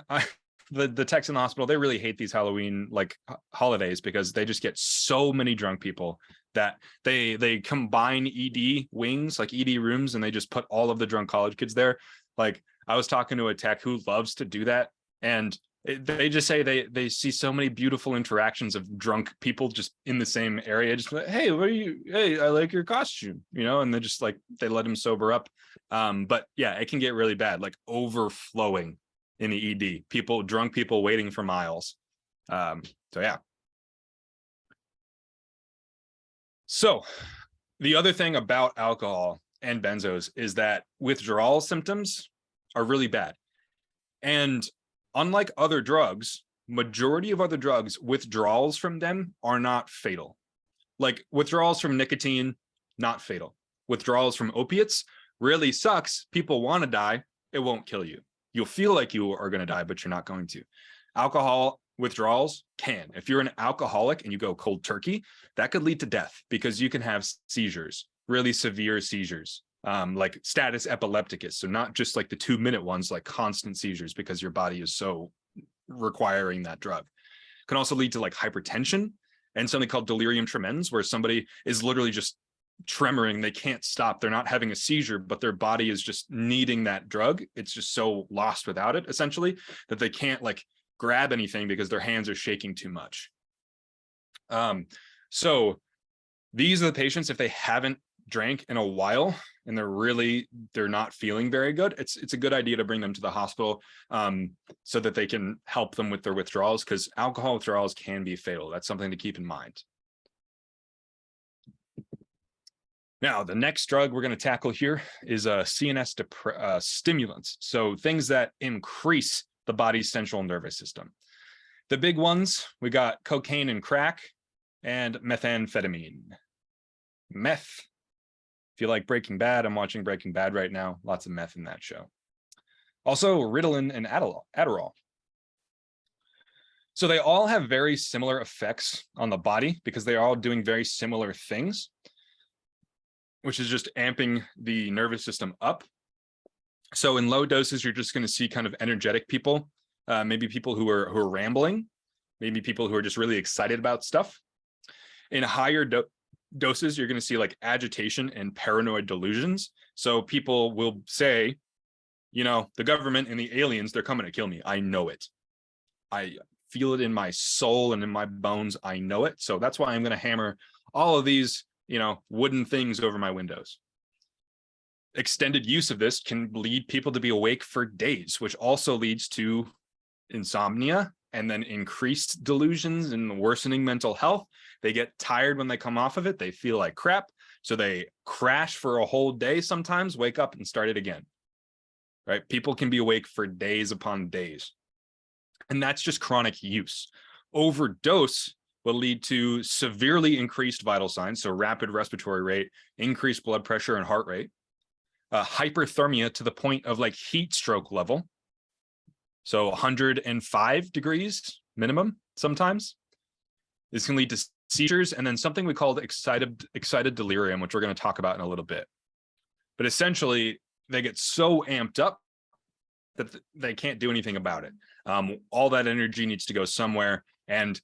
the techs in the hospital, they really hate these Halloween like holidays because they just get so many drunk people that they combine ED wings, like ED rooms, and they just put all of the drunk college kids there. Like I was talking to a tech who loves to do that, and they just say they see so many beautiful interactions of drunk people just in the same area, just like, hey, what are you, hey, I like your costume, you know, and they just like they let him sober up. But yeah, it can get really bad, like overflowing in the ED, drunk people waiting for miles. So yeah. So the other thing about alcohol and benzos is that withdrawal symptoms are really bad. And unlike other drugs, majority of other drugs, withdrawals from them are not fatal. Like withdrawals from nicotine, not fatal. Withdrawals from opiates really sucks. People want to die. It won't kill you. You'll feel like you are going to die, but you're not going to. Alcohol withdrawals can. If you're an alcoholic and you go cold turkey, that could lead to death because you can have seizures, really severe seizures. Like status epilepticus. So not just like the 2-minute ones, like constant seizures because your body is so requiring that drug. Can also lead to like hypertension and something called delirium tremens, where somebody is literally just tremoring. They can't stop. They're not having a seizure, but their body is just needing that drug. It's just so lost without it, essentially, that they can't like grab anything because their hands are shaking too much. So these are the patients, if they haven't drank in a while and they're not feeling very good, it's a good idea to bring them to the hospital so that they can help them with their withdrawals, because alcohol withdrawals can be fatal. That's something to keep in mind. Now, the next drug we're going to tackle here is CNS stimulants. So things that increase the body's central nervous system. The big ones, we got cocaine and crack and methamphetamine. Meth. If you like Breaking Bad, I'm watching Breaking Bad right now. Lots of meth in that show. Also, Ritalin and Adderall. So they all have very similar effects on the body because they are all doing very similar things, which is just amping the nervous system up. So in low doses, you're just going to see kind of energetic people, maybe people who are rambling, maybe people who are just really excited about stuff. In higher doses, you're going to see like agitation and paranoid delusions. So people will say, you know, the government and the aliens, they're coming to kill me. I know it. I feel it in my soul and in my bones. I know it. So that's why I'm going to hammer all of these, wooden things over my windows. Extended use of this can lead people to be awake for days, which also leads to insomnia and then increased delusions and worsening mental health. They get tired when they come off of it. They feel like crap. So they crash for a whole day sometimes, wake up and start it again. Right? People can be awake for days upon days. And that's just chronic use. Overdose will lead to severely increased vital signs, so rapid respiratory rate, increased blood pressure and heart rate, hyperthermia to the point of like heat stroke level. So 105 degrees minimum sometimes. This can lead to seizures, and then something we call excited delirium, which we're going to talk about in a little bit. But essentially, they get so amped up that they can't do anything about it. All that energy needs to go somewhere, and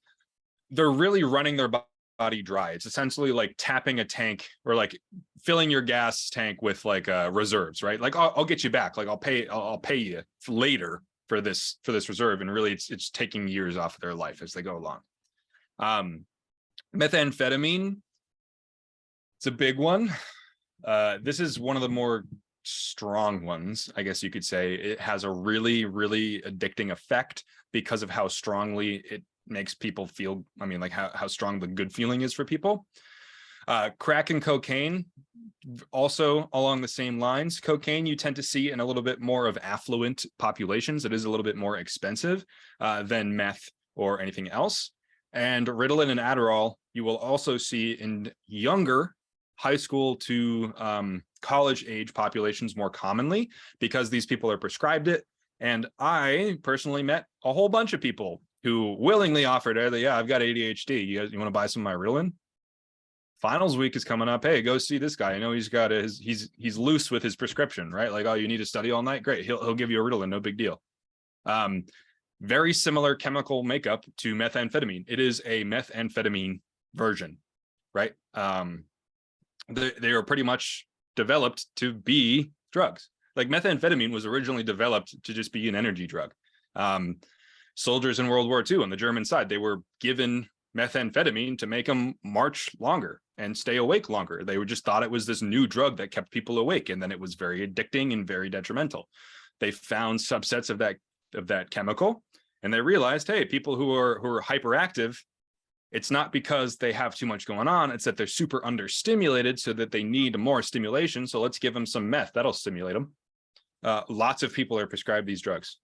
they're really running their body dry. It's essentially like tapping a tank, or like filling your gas tank with like reserves, right? Like I'll get you back. Like I'll pay you later for this reserve, and really it's taking years off of their life as they go along. Methamphetamine, it's a big one. This is one of the more strong ones, I guess you could say. It has a really, really addicting effect because of how strongly it makes people feel. I mean, like how strong the good feeling is for people. Crack and cocaine, also along the same lines. Cocaine you tend to see in a little bit more of affluent populations. It is a little bit more expensive than meth or anything else. And Ritalin and Adderall you will also see in younger high school to college age populations more commonly, because these people are prescribed it. And I personally met a whole bunch of people who willingly offered, yeah, I've got ADHD. You want to buy some of my Ritalin? Finals week is coming up. Hey, go see this guy. I know he's got he's loose with his prescription, right? Like, oh, you need to study all night? Great. He'll give you a Ritalin, no big deal. Very similar chemical makeup to methamphetamine. It is a methamphetamine version, right? They are pretty much developed to be drugs. Like methamphetamine was originally developed to just be an energy drug. Soldiers in World War II on the German side, they were given methamphetamine to make them march longer and stay awake longer. They were just thought it was this new drug that kept people awake, and then it was very addicting and very detrimental. They found subsets of that chemical, and they realized, hey, people who are hyperactive, it's not because they have too much going on, it's that they're super understimulated so that they need more stimulation. So let's give them some meth, that'll stimulate them. Lots of people are prescribed these drugs,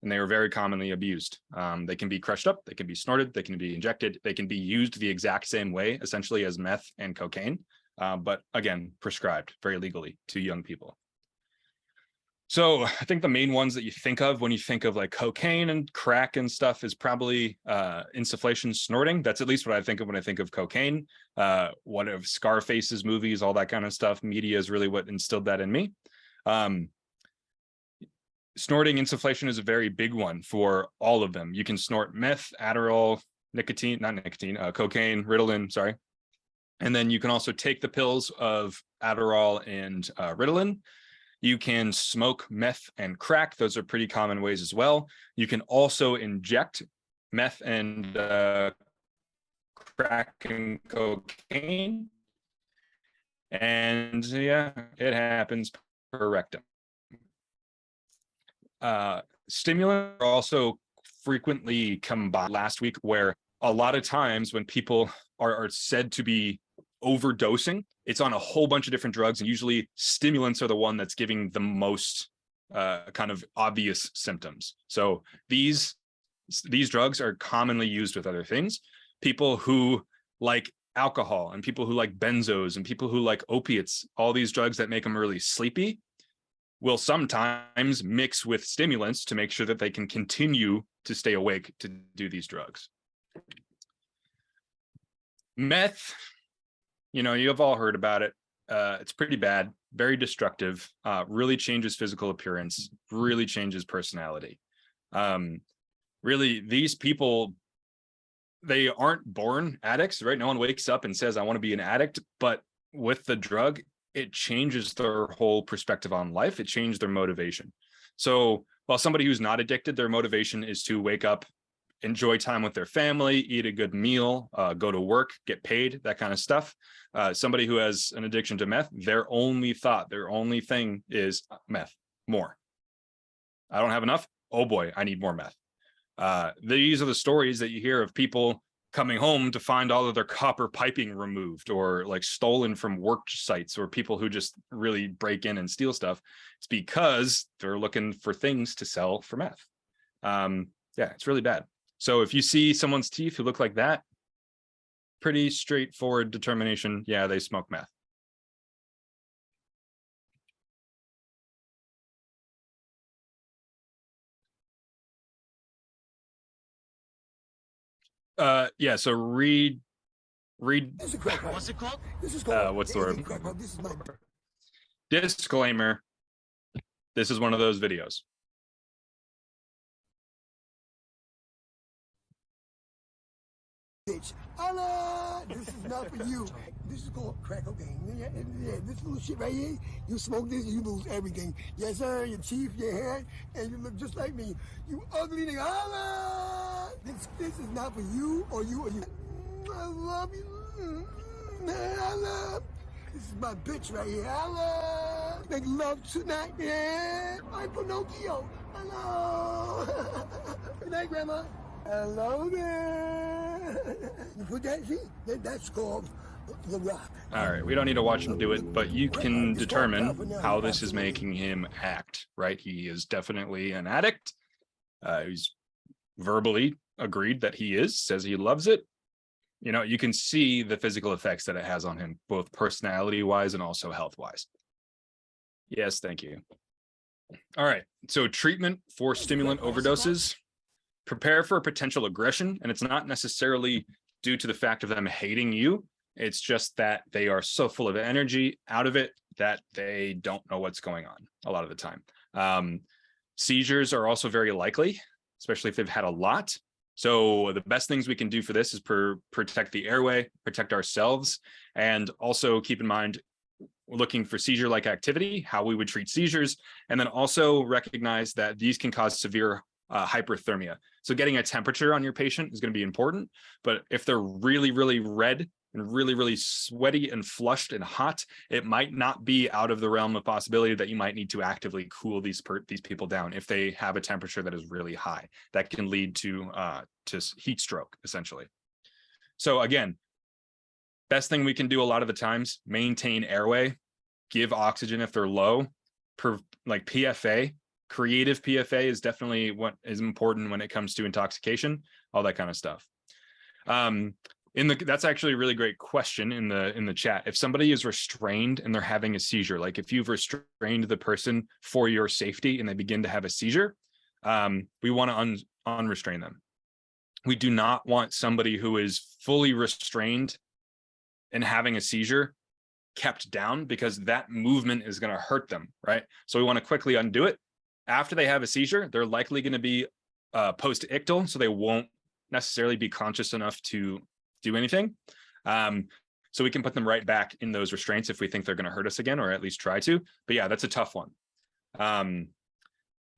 and they are very commonly abused. They can be crushed up, they can be snorted, they can be injected, they can be used the exact same way, essentially as meth and cocaine, but again, prescribed very legally to young people. So I think the main ones that you think of when you think of like cocaine and crack and stuff is probably insufflation, snorting. That's at least what I think of when I think of cocaine. One of Scarface's movies, all that kind of stuff. Media is really what instilled that in me. Snorting, insufflation is a very big one for all of them. You can snort meth, Adderall, cocaine, Ritalin, sorry. And then you can also take the pills of Adderall and Ritalin. You can smoke meth and crack. Those are pretty common ways as well. You can also inject meth and crack and cocaine. And yeah, it happens per rectum. Stimulants are also frequently combined last week, where a lot of times when people are said to be overdosing, it's on a whole bunch of different drugs, and usually stimulants are the one that's giving the most kind of obvious symptoms. So these drugs are commonly used with other things. People who like alcohol, and people who like benzos, and people who like opiates, all these drugs that make them really sleepy, will sometimes mix with stimulants to make sure that they can continue to stay awake to do these drugs. Meth, you've all heard about it. It's pretty bad, very destructive, really changes physical appearance, really changes personality. Really, these people, they aren't born addicts, right? No one wakes up and says, I want to be an addict, but with the drug, it changes their whole perspective on life. It changed their motivation. So while somebody who's not addicted, their motivation is to wake up enjoy time with their family, eat a good meal, go to work, get paid, that kind of stuff. Somebody who has an addiction to meth, their only thought, their only thing is meth, more. I don't have enough. Oh boy, I need more meth. These are the stories that you hear of people coming home to find all of their copper piping removed or like stolen from work sites, or people who just really break in and steal stuff. It's because they're looking for things to sell for meth. Yeah, it's really bad. So if you see someone's teeth who look like that, pretty straightforward determination. Yeah, they smoke meth. Yeah, so read This is crack pipe. What's it called? This is called. what's the word? Crack pipe. This is my Disclaimer. This is one of those videos. bitch. Allah, this is not for you. This is called crack cocaine. Yeah, this little shit right here. You smoke this, you lose everything. Yes, sir. Your teeth, your hair, and you look just like me. You ugly nigga. Allah, this is not for you or you or you. I love you. I love. This is my bitch right here. Allah, make love tonight, yeah. My Pinocchio. Hello. Good night, Grandma. Hello there. You put that, see? That's called The Rock. All right, we don't need to watch him do it, but you can determine how this is making him act, right? He is definitely an addict. He's verbally agreed that he is, says he loves it. You know, you can see the physical effects that it has on him, both personality-wise and also health-wise. Yes, thank you. All right, so treatment for stimulant overdoses. Prepare for a potential aggression, and it's not necessarily due to the fact of them hating you. It's just that they are so full of energy out of it that they don't know what's going on a lot of the time. Seizures are also very likely, especially if they've had a lot. So the best things we can do for this is protect the airway, protect ourselves, and also keep in mind looking for seizure-like activity, how we would treat seizures, and then also recognize that these can cause severe hyperthermia. So getting a temperature on your patient is going to be important, but if they're really, really red and really, really sweaty and flushed and hot, it might not be out of the realm of possibility that you might need to actively cool these people down if they have a temperature that is really high. That can lead to heat stroke, essentially. So again, best thing we can do a lot of the times, maintain airway, give oxygen if they're low, like PFA. Creative PFA is definitely what is important when it comes to intoxication, all that kind of stuff. That's actually a really great question in the chat. If somebody is restrained and they're having a seizure, like if you've restrained the person for your safety and they begin to have a seizure, we want to unrestrain them. We do not want somebody who is fully restrained and having a seizure kept down, because that movement is going to hurt them, right? So we want to quickly undo it. After they have a seizure, they're likely going to be post-ictal, so they won't necessarily be conscious enough to do anything. So we can put them right back in those restraints if we think they're going to hurt us again, or at least try to. But yeah, that's a tough one.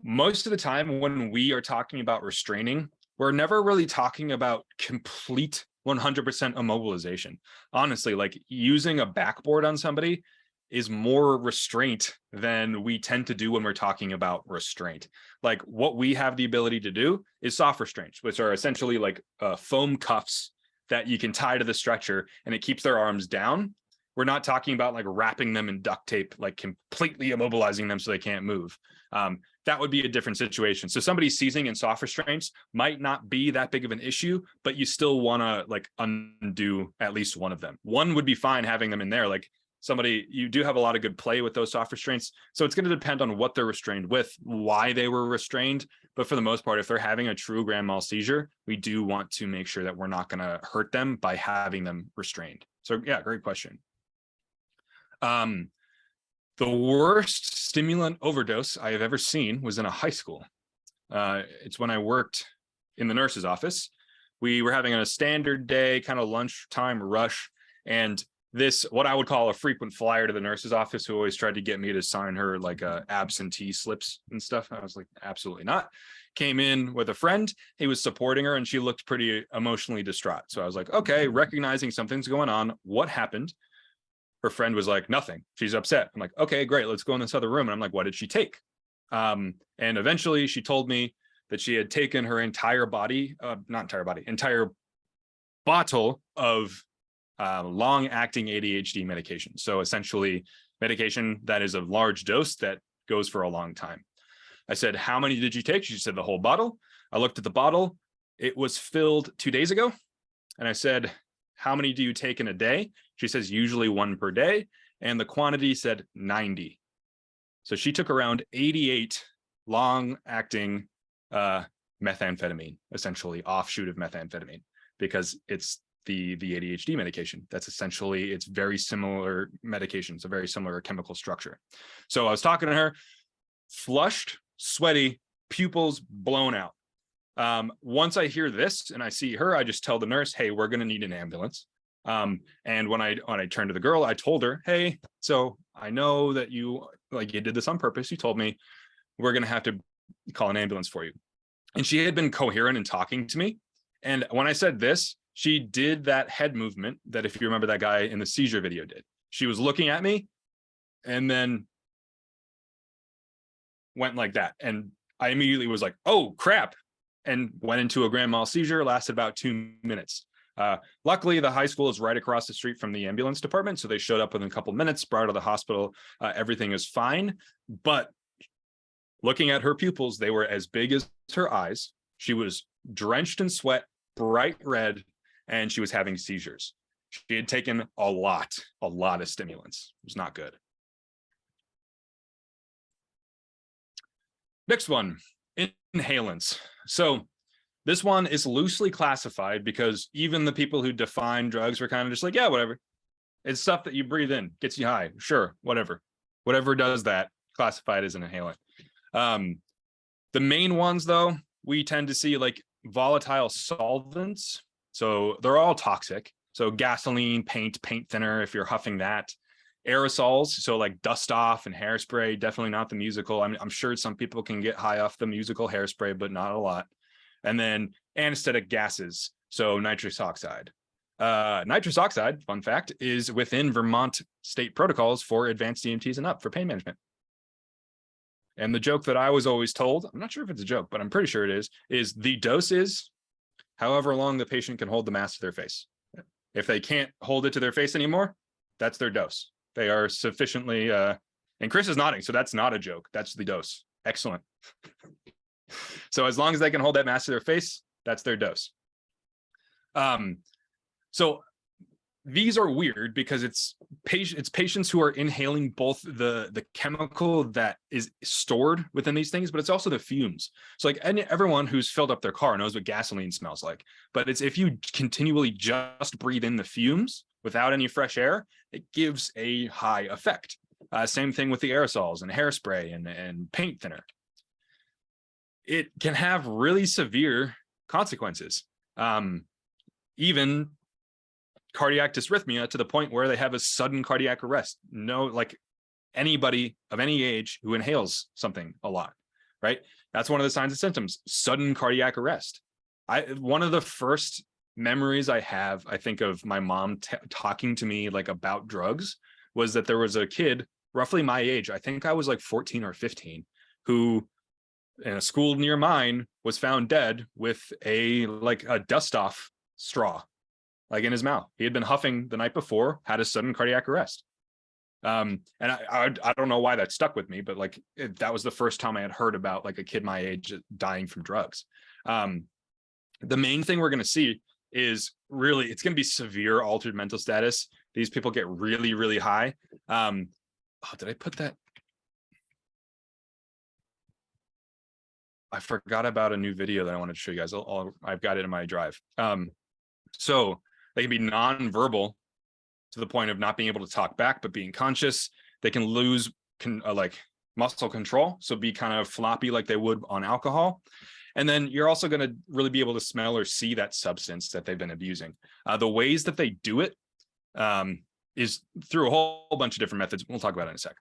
Most of the time when we are talking about restraining, we're never really talking about complete 100% immobilization. Honestly, like using a backboard on somebody is more restraint than we tend to do when we're talking about restraint. Like what we have the ability to do is soft restraints, which are essentially like foam cuffs that you can tie to the stretcher and it keeps their arms down. We're not talking about like wrapping them in duct tape, like completely immobilizing them so they can't move. That would be a different situation. So somebody seizing in soft restraints might not be that big of an issue, but you still want to like undo at least one of them. One would be fine having them in there. Like somebody, you do have a lot of good play with those soft restraints. So it's going to depend on what they're restrained with, why they were restrained. But for the most part, if they're having a true grand mal seizure, we do want to make sure that we're not going to hurt them by having them restrained. So yeah, great question. The worst stimulant overdose I have ever seen was in a high school. It's when I worked in the nurse's office. We were having a standard day, kind of lunchtime rush, and this, what I would call a frequent flyer to the nurse's office, who always tried to get me to sign her like absentee slips and stuff. I was like, absolutely not. Came in with a friend. He was supporting her and she looked pretty emotionally distraught. So I was like, okay, recognizing something's going on. What happened? Her friend was like, nothing. She's upset. I'm like, okay, great. Let's go in this other room. And I'm like, what did she take? And eventually she told me that she had taken her entire body, entire bottle of long-acting ADHD medication. So essentially medication that is a large dose that goes for a long time. I said, how many did you take? She said the whole bottle. I looked at the bottle. It was filled 2 days ago. And I said, how many do you take in a day? She says, usually 1 per day. And the quantity said 90. So she took around 88 long-acting methamphetamine, essentially offshoot of methamphetamine, because it's the ADHD medication. That's essentially, it's very similar medication. It's a very similar chemical structure. So I was talking to her, flushed, sweaty, pupils blown out. Once I hear this and I see her, I just tell the nurse, hey, we're going to need an ambulance. And when I turned to the girl, I told her, hey, so I know that you did this on purpose. You told me we're going to have to call an ambulance for you. And she had been coherent in talking to me. And when I said this, she did that head movement that, if you remember, that guy in the seizure video did. She was looking at me and then went like that. And I immediately was like, oh, crap, and went into a grand mal seizure, lasted about 2 minutes. Luckily, the high school is right across the street from the ambulance department. So they showed up within a couple minutes, brought her to the hospital. Everything is fine. But looking at her pupils, they were as big as her eyes. She was drenched in sweat, bright red, and she was having seizures. She had taken a lot of stimulants. It was not good. Next one, inhalants. So this one is loosely classified because even the people who define drugs were kind of just like, yeah, whatever. It's stuff that you breathe in, gets you high. Sure, whatever. Whatever does that, classified as an inhalant. The main ones, though, we tend to see like volatile solvents. So they're all toxic. So gasoline, paint thinner, if you're huffing that. Aerosols, so like dust off and hairspray, definitely not the musical. I'm sure some people can get high off the musical hairspray, but not a lot. And then anesthetic gases, so nitrous oxide. Nitrous oxide, fun fact, is within Vermont state protocols for advanced EMTs and up for pain management. And the joke that I was always told, I'm not sure if it's a joke, but I'm pretty sure it is the dose is however long the patient can hold the mask to their face. If they can't hold it to their face anymore, that's their dose. They are sufficiently, and Chris is nodding, so that's not a joke. That's the dose. Excellent. So as long as they can hold that mask to their face, that's their dose. So these are weird because it's patients who are inhaling both the chemical that is stored within these things, but it's also the fumes. So like everyone who's filled up their car knows what gasoline smells like, but it's if you continually just breathe in the fumes without any fresh air, it gives a high effect. Same thing with the aerosols and hairspray and paint thinner. It can have really severe consequences. Even cardiac dysrhythmia to the point where they have a sudden cardiac arrest. No, like anybody of any age who inhales something a lot, right? That's one of the signs and symptoms, sudden cardiac arrest. One of the first memories I have, I think, of my mom talking to me like about drugs was that there was a kid roughly my age, I think I was like 14 or 15, who in a school near mine was found dead with a dust off straw, like in his mouth. He had been huffing the night before, had a sudden cardiac arrest. And I don't know why that stuck with me, but like that was the first time I had heard about like a kid my age dying from drugs. The main thing we're going to see is really, it's going to be severe altered mental status. These people get really, really high. Did I put that? I forgot about a new video that I wanted to show you guys. I've got it in my drive. So they can be nonverbal to the point of not being able to talk back, but being conscious. They can lose like muscle control, so be kind of floppy like they would on alcohol. And then you're also going to really be able to smell or see that substance that they've been abusing. The ways that they do it, is through a whole bunch of different methods. We'll talk about it in a sec.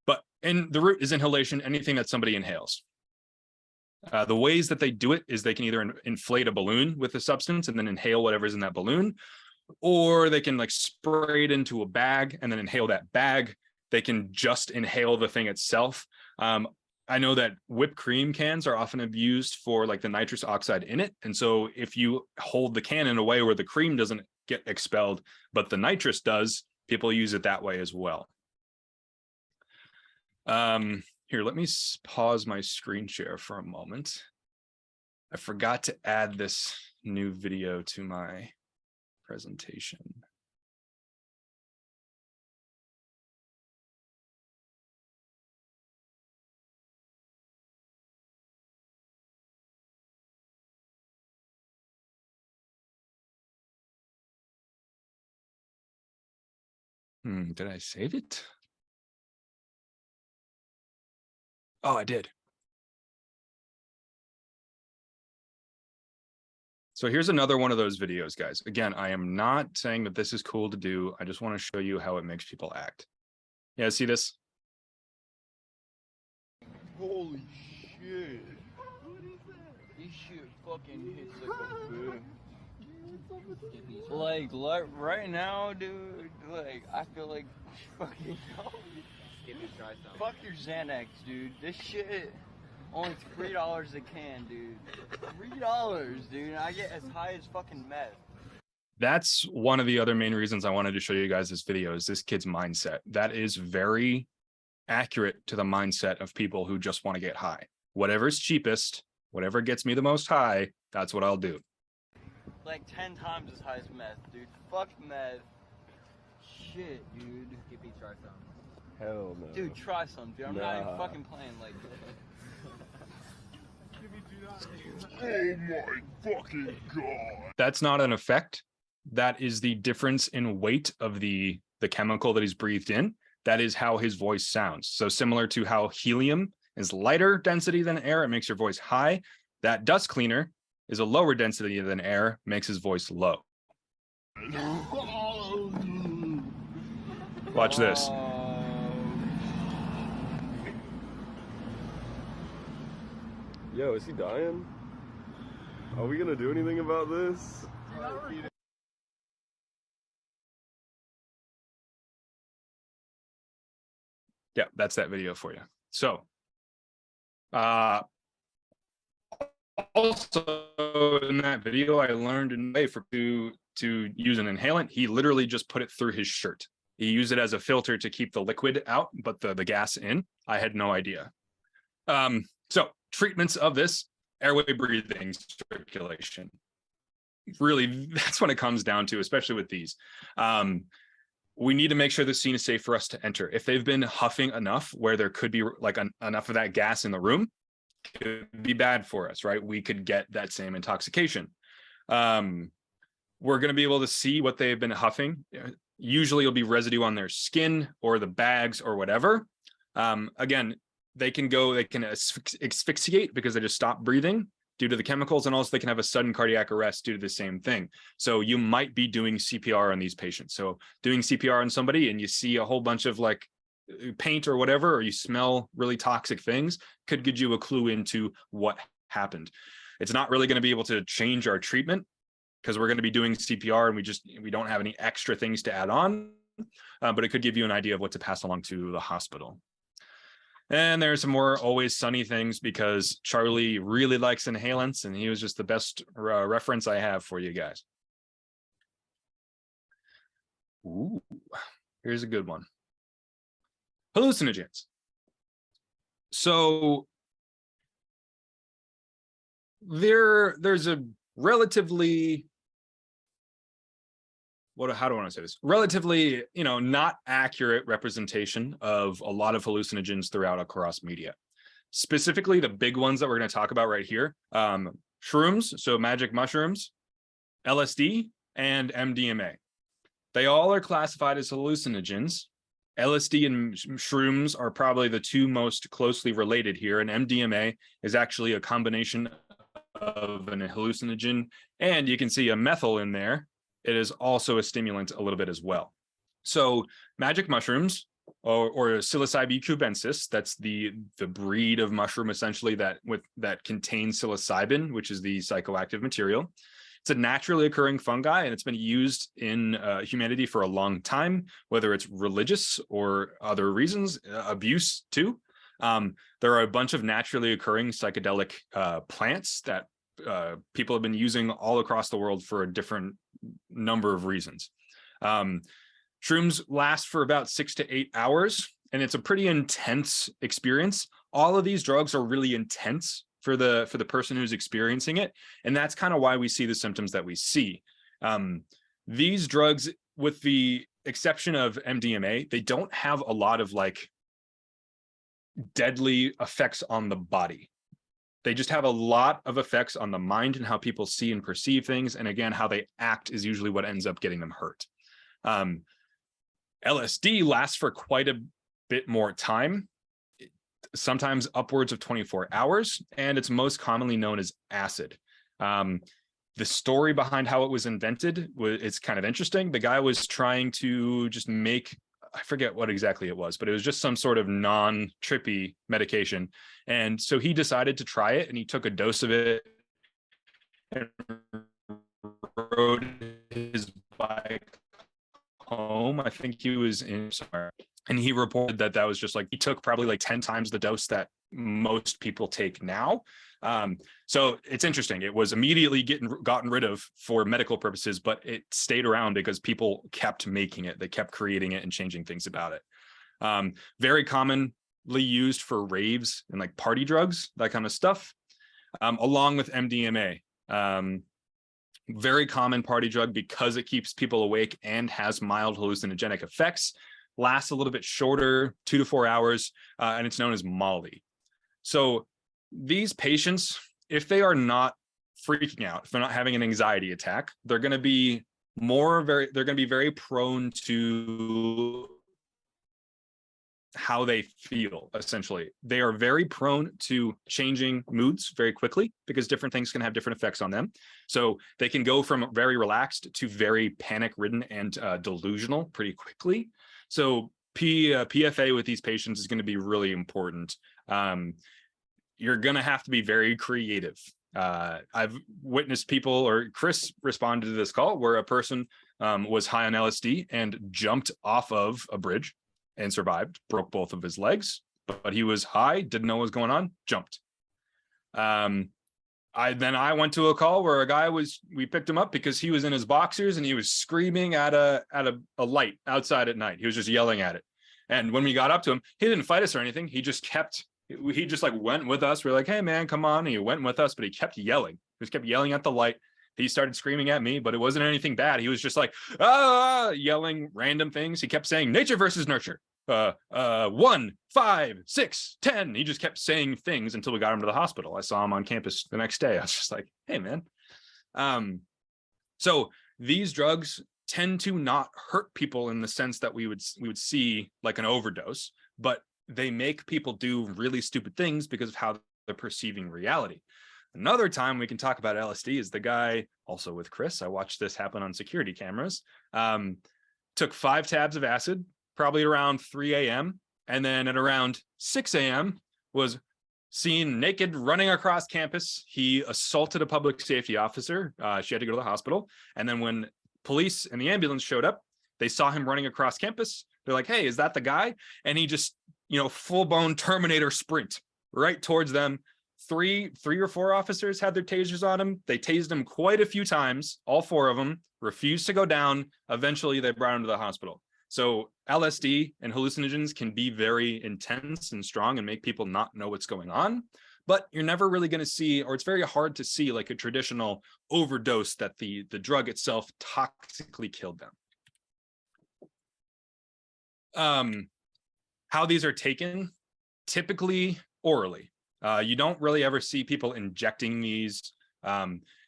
But the root is inhalation, anything that somebody inhales. The ways that they do it is they can either inflate a balloon with a substance and then inhale whatever's in that balloon, or they can like spray it into a bag and then inhale that bag. They can just inhale the thing itself. I know that whipped cream cans are often used for like the nitrous oxide in it. And so if you hold the can in a way where the cream doesn't get expelled, but the nitrous does, people use it that way as well. Here, let me pause my screen share for a moment. I forgot to add this new video to my presentation. Did I save it? Oh, I did. So here's another one of those videos, guys. Again, I am not saying that this is cool to do. I just want to show you how it makes people act. Yeah, see this? Holy shit. This shit fucking hits like a boom. Like right now, dude, like I feel like fucking fuck your Xanax, dude. This shit only $3 a can, dude. $3, dude. I get as high as fucking meth. That's one of the other main reasons I wanted to show you guys this video is this kid's mindset. That is very accurate to the mindset of people who just want to get high. Whatever's cheapest, whatever gets me the most high, that's what I'll do. Like 10 times as high as meth, dude. Fuck meth. Shit, dude. Give me try some. Hell no. Dude, try some, dude. I'm not even fucking playing like Oh my fucking God. That's not an effect. That is the difference in weight of the chemical that he's breathed in. That is how his voice sounds. So similar to how helium is lighter density than air, it makes your voice high. That dust cleaner is a lower density than air, makes his voice low. Watch this. Yo, is he dying? Are we gonna do anything about this? Yeah, that's that video for you. So, also in that video, I learned a way to use an inhalant. He literally just put it through his shirt. He used it as a filter to keep the liquid out, but the gas in. I had no idea. So treatments of this, airway breathing, circulation. Really, that's what it comes down to, especially with these. We need to make sure the scene is safe for us to enter. If they've been huffing enough where there could be like enough of that gas in the room, it could be bad for us, right? We could get that same intoxication. We're going to be able to see what they've been huffing. Usually it'll be residue on their skin or the bags or whatever. Again, they can asphyxiate because they just stop breathing due to the chemicals, and also they can have a sudden cardiac arrest due to the same thing. So you might be doing CPR on these patients. So doing CPR on somebody and you see a whole bunch of like paint or whatever, or you smell really toxic things, could give you a clue into what happened. It's not really going to be able to change our treatment because we're going to be doing CPR and we don't have any extra things to add on, but it could give you an idea of what to pass along to the hospital. And there's some more always sunny things because Charlie really likes inhalants and he was just the best reference I have for you guys. Ooh, here's a good one. Hallucinogens. So there's a relatively, how do I want to say this? Relatively, not accurate representation of a lot of hallucinogens throughout across media. Specifically, the big ones that we're going to talk about right here, shrooms, so magic mushrooms, LSD, and MDMA. They all are classified as hallucinogens. LSD and shrooms are probably the two most closely related here, and MDMA is actually a combination of an hallucinogen, and you can see a methyl in there. It is also a stimulant a little bit as well. So magic mushrooms, or psilocybe cubensis, that's the breed of mushroom essentially that contains psilocybin, which is the psychoactive material. It's a naturally occurring fungi, and it's been used in humanity for a long time, whether it's religious or other reasons, abuse too. There are a bunch of naturally occurring psychedelic plants that people have been using all across the world for a different number of reasons. Shrooms last for about 6 to 8 hours, and it's a pretty intense experience. All of these drugs are really intense for the person who's experiencing it, and that's kind of why we see the symptoms that we see. These drugs, with the exception of MDMA, they don't have a lot of like deadly effects on the body. They just have a lot of effects on the mind and how people see and perceive things, and again, how they act is usually what ends up getting them hurt. LSD lasts for quite a bit more time, sometimes upwards of 24 hours, and it's most commonly known as acid. The story behind how it was invented, it's kind of interesting. The guy was trying to just make, I forget what exactly it was, but it was just some sort of non-trippy medication. And so he decided to try it, and he took a dose of it and rode his bike home. I think he was in somewhere, and he reported that was just like, he took probably like 10 times the dose that most people take now. So it's interesting. It was immediately gotten rid of for medical purposes, but it stayed around because people kept making it. They kept creating it and changing things about it. Very commonly used for raves and like party drugs, that kind of stuff, along with MDMA. Very common party drug because it keeps people awake and has mild hallucinogenic effects. Lasts a little bit shorter, 2 to 4 hours, and it's known as Molly. So these patients, if they are not freaking out, if they're not having an anxiety attack, they're going to be very prone to how they feel. Essentially, they are very prone to changing moods very quickly because different things can have different effects on them. So they can go from very relaxed to very panic ridden and delusional pretty quickly. So PFA with these patients is going to be really important. You're going to have to be very creative. I've witnessed people, or Chris responded to this call where a person was high on LSD and jumped off of a bridge and survived, broke both of his legs, but he was high, didn't know what was going on, jumped. I went to a call where a guy we picked him up because he was in his boxers and he was screaming at a light outside at night. He was just yelling at it. And when we got up to him, he didn't fight us or anything. He just like went with us. We were like, hey man, come on. And he went with us, but he kept yelling. He just kept yelling at the light. He started screaming at me, but it wasn't anything bad. He was just like, yelling random things. He kept saying nature versus nurture. 1, 5, 6, 10. He just kept saying things until we got him to the hospital. I saw him on campus the next day. I was just like, hey man. So these drugs tend to not hurt people in the sense that we would see like an overdose, but they make people do really stupid things because of how they're perceiving reality. Another time we can talk about LSD is the guy, also with Chris, I watched this happen on security cameras, took 5 tabs of acid, probably around 3 a.m. And then at around 6 a.m. was seen naked running across campus. He assaulted a public safety officer. She had to go to the hospital. And then when police and the ambulance showed up, they saw him running across campus. They're like, hey, is that the guy? And he just, full-blown Terminator sprint right towards them. Three or four officers had their tasers on him. They tased him quite a few times. All 4 of them refused to go down. Eventually, they brought him to the hospital. So LSD and hallucinogens can be very intense and strong and make people not know what's going on. But you're never really going to see, or it's very hard to see, like a traditional overdose that the drug itself toxically killed them. How these are taken, typically orally. You don't really ever see people injecting these.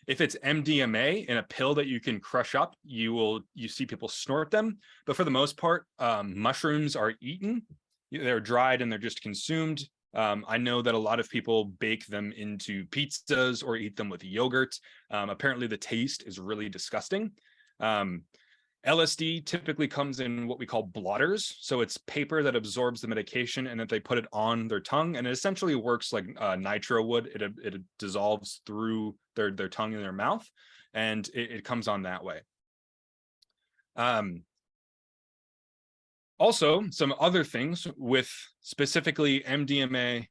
If it's MDMA in a pill that you can crush up, you see people snort them. But for the most part, mushrooms are eaten. They're dried and they're just consumed. I know that a lot of people bake them into pizzas or eat them with yogurt. Apparently the taste is really disgusting. LSD typically comes in what we call blotters. So it's paper that absorbs the medication and that they put it on their tongue. And it essentially works like nitro would. It dissolves through their tongue and their mouth, and it comes on that way. Also, some other things with specifically MDMA,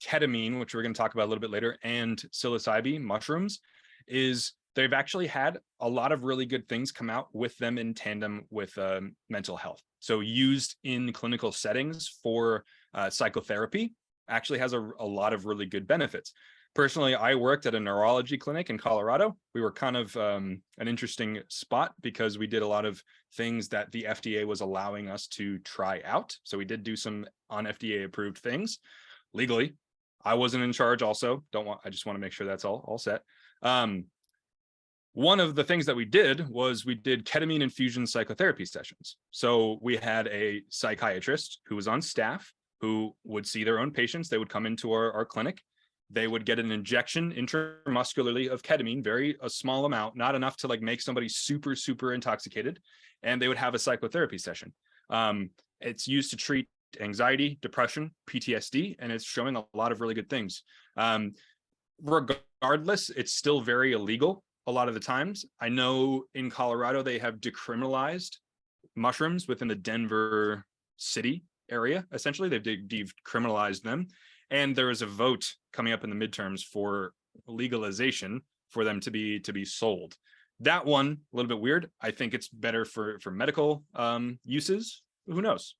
ketamine, which we're going to talk about a little bit later, and psilocybin mushrooms, is they've actually had a lot of really good things come out with them in tandem with mental health. So used in clinical settings for psychotherapy actually has a lot of really good benefits. Personally, I worked at a neurology clinic in Colorado. We were kind of an interesting spot because we did a lot of things that the FDA was allowing us to try out. So we did do some on FDA approved things legally. I wasn't in charge also. I just want to make sure that's all set. One of the things that we did was we did ketamine infusion psychotherapy sessions. So we had a psychiatrist who was on staff who would see their own patients. They would come into our clinic. They would get an injection intramuscularly of ketamine, a small amount, not enough to like make somebody super, super intoxicated. And they would have a psychotherapy session. It's used to treat anxiety, depression, PTSD, and it's showing a lot of really good things. Regardless, it's still very illegal a lot of the times. I know in Colorado, they have decriminalized mushrooms within the Denver city area. Essentially, they've decriminalized them. And there is a vote coming up in the midterms for legalization for them to be sold. That one, a little bit weird. I think it's better for medical uses. Who knows?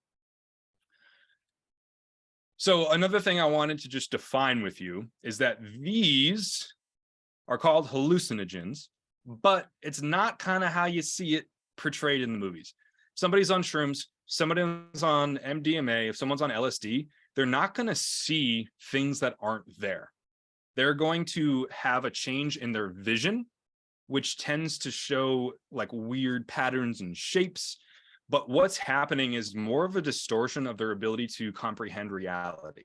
So another thing I wanted to just define with you is that these are called hallucinogens, but it's not kind of how you see it portrayed in the movies. Somebody's on shrooms, somebody's on MDMA, if someone's on LSD, they're not going to see things that aren't there. They're going to have a change in their vision, which tends to show like weird patterns and shapes. But what's happening is more of a distortion of their ability to comprehend reality.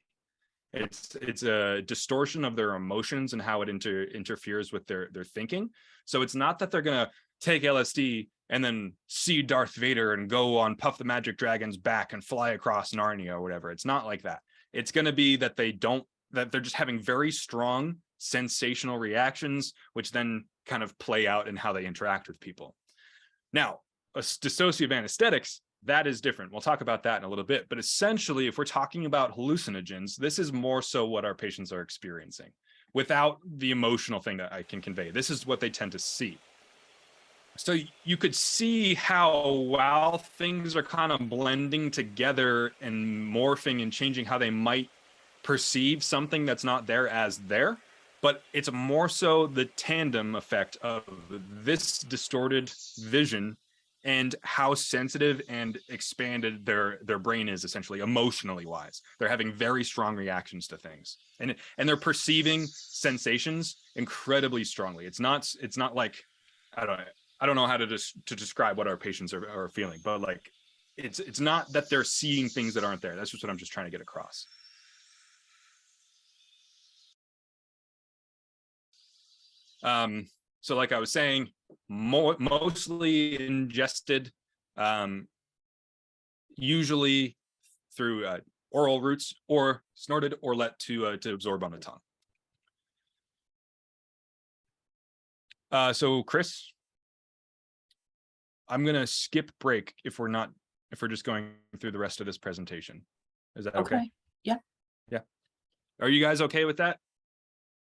It's a distortion of their emotions and how it interferes with their thinking. So it's not that they're going to take LSD and then see Darth Vader and go on Puff the Magic Dragon's back and fly across Narnia or whatever. It's not like that. It's going to be that they're just having very strong sensational reactions, which then kind of play out in how they interact with people. Now, dissociative anesthetics, that is different. We'll talk about that in a little bit. But essentially, if we're talking about hallucinogens, this is more so what our patients are experiencing without the emotional thing that I can convey. This is what they tend to see. So you could see how while things are kind of blending together and morphing and changing how they might perceive something that's not there as there, but it's more so the tandem effect of this distorted vision and how sensitive and expanded their brain is, essentially emotionally wise. They're having very strong reactions to things, and they're perceiving sensations incredibly strongly. It's not like, I don't know how to describe what our patients are feeling, but like it's not that they're seeing things that aren't there. That's just what I'm just trying to get across. So like I was saying, mostly ingested, usually through oral routes, or snorted or let to absorb on the tongue. So Chris, I'm gonna skip break if we're just going through the rest of this presentation. Is that okay? Yeah. Yeah. Are you guys okay with that?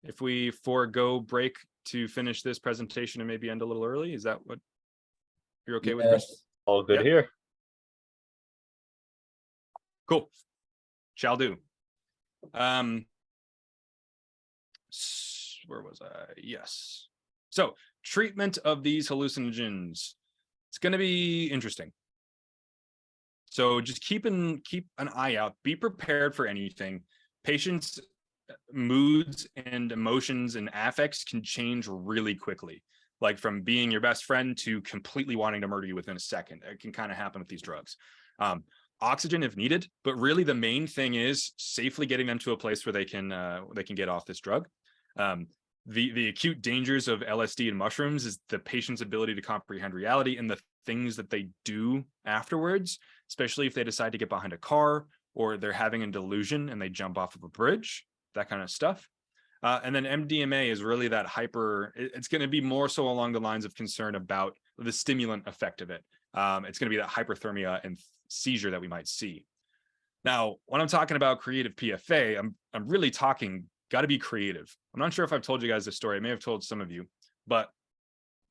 If we forego break to finish this presentation and maybe end a little early, is that what you're okay with, Chris? All good here. Cool. Shall do. Where was I? Yes. So treatment of these hallucinogens. It's going to be interesting. So just keep an eye out. Be prepared for anything. Patients' moods and emotions and affects can change really quickly. Like from being your best friend to completely wanting to murder you within a second. It can kind of happen with these drugs. Oxygen if needed, but really the main thing is safely getting them to a place where they can get off this drug. The acute dangers of LSD and mushrooms is the patient's ability to comprehend reality and the things that they do afterwards, especially if they decide to get behind a car or they're having a delusion and they jump off of a bridge, that kind of stuff. And then MDMA is really that it's going to be more so along the lines of concern about the stimulant effect of it. It's going to be that hyperthermia and seizure that we might see. Now, when I'm talking about creative PFA, I'm really talking, got to be creative. I'm not sure if I've told you guys this story. I may have told some of you, but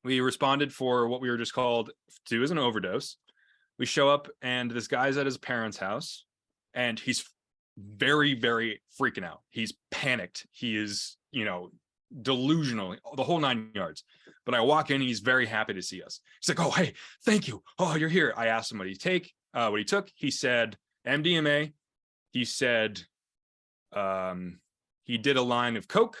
we responded for what we were just called to as an overdose. We show up and this guy's at his parents' house and he's very, very freaking out. He's panicked. He is, delusional, the whole 9 yards. But I walk in and he's very happy to see us. He's like, oh, hey, thank you. Oh, you're here. I asked him what he took. He said MDMA. He said he did a line of Coke,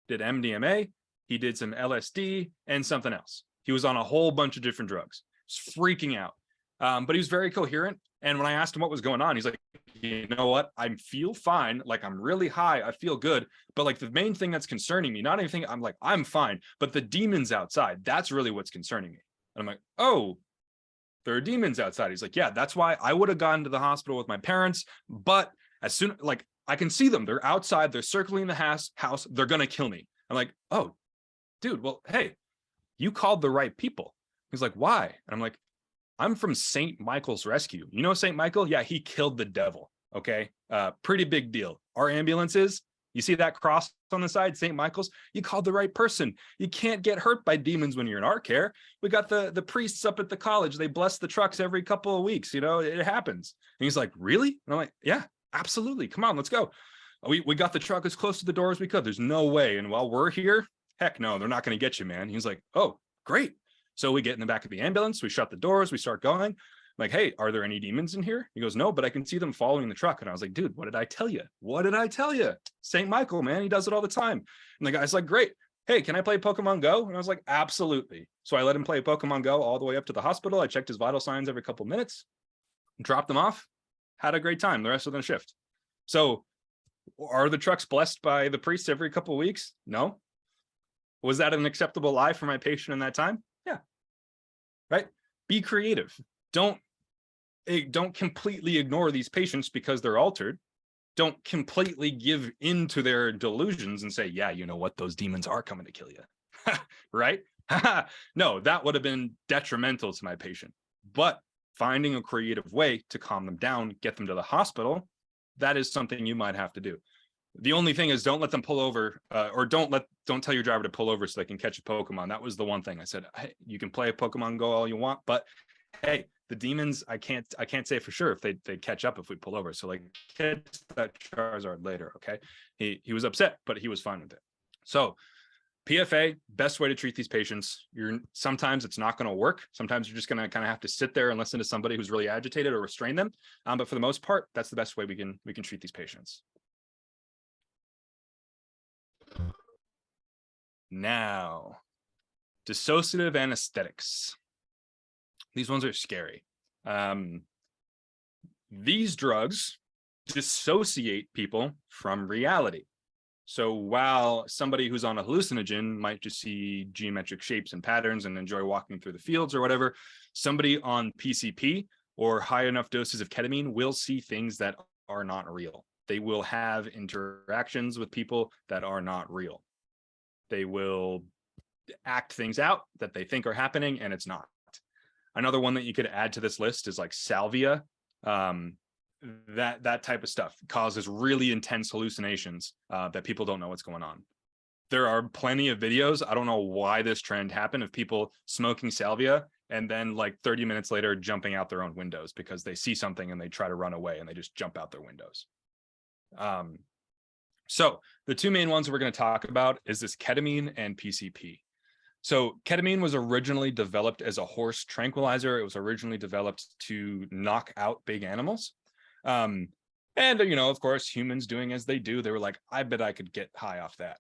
did MDMA. He did some LSD and something else. He was on a whole bunch of different drugs. He's freaking out. But he was very coherent. And when I asked him what was going on, he's like, you know what? I feel fine. Like, I'm really high. I feel good. But like the main thing that's concerning me, not anything, I'm like, I'm fine. But the demons outside, that's really what's concerning me. And I'm like, oh, there are demons outside. He's like, yeah, that's why I would have gone to the hospital with my parents. But as soon, like, I can see them. They're outside. They're circling the house. They're going to kill me. I'm like, oh, dude, well, hey, you called the right people. He's like, why? And I'm like, I'm from St. Michael's Rescue. You know St. Michael? Yeah, he killed the devil. Okay. Pretty big deal. Our ambulances, you see that cross on the side, St. Michael's? You called the right person. You can't get hurt by demons when you're in our care. We got the priests up at the college. They bless the trucks every couple of weeks. It happens. And he's like, really? And I'm like, yeah, absolutely. Come on, let's go. We got the truck as close to the door as we could. There's no way. And while we're here, heck no, they're not going to get you, man. He's like, oh, great. So we get in the back of the ambulance, we shut the doors, we start going. I'm like, hey, are there any demons in here? He goes, no, but I can see them following the truck. And I was like, dude, what did I tell you? What did I tell you? St. Michael, man, he does it all the time. And the guy's like, great. Hey, can I play Pokemon Go? And I was like, absolutely. So I let him play Pokemon Go all the way up to the hospital. I checked his vital signs every couple minutes, dropped them off, had a great time the rest of the shift. So are the trucks blessed by the priests every couple of weeks? No. Was that an acceptable lie for my patient in that time? Yeah. Right? Be creative. Don't completely ignore these patients because they're altered. Don't completely give in to their delusions and say, yeah, you know what? Those demons are coming to kill you. Right? No, that would have been detrimental to my patient. But finding a creative way to calm them down, get them to the hospital, that is something you might have to do. The only thing is, don't let them pull over, or don't tell your driver to pull over so they can catch a Pokemon. That was the one thing I said. Hey, you can play Pokemon Go all you want, but hey, the demons, I can't say for sure if they'd catch up if we pull over. So like, catch that Charizard later, okay? He was upset, but he was fine with it. So PFA, best way to treat these patients. Sometimes it's not going to work. Sometimes you're just going to kind of have to sit there and listen to somebody who's really agitated or restrain them. But for the most part, that's the best way we can treat these patients. Now, dissociative anesthetics. These ones are scary. These drugs dissociate people from reality. So while somebody who's on a hallucinogen might just see geometric shapes and patterns and enjoy walking through the fields or whatever, somebody on PCP or high enough doses of ketamine will see things that are not real. They will have interactions with people that are not real. They will act things out that they think are happening and it's not. Another one that you could add to this list is like salvia. That type of stuff causes really intense hallucinations that people don't know what's going on. There are plenty of videos. I don't know why this trend happened of people smoking salvia and then like 30 minutes later jumping out their own windows because they see something and they try to run away and they just jump out their windows. So the two main ones we're going to talk about is this ketamine and PCP. So ketamine was originally developed as a horse tranquilizer. It was originally developed to knock out big animals. And, of course, humans doing as they do, they were like, I bet I could get high off that.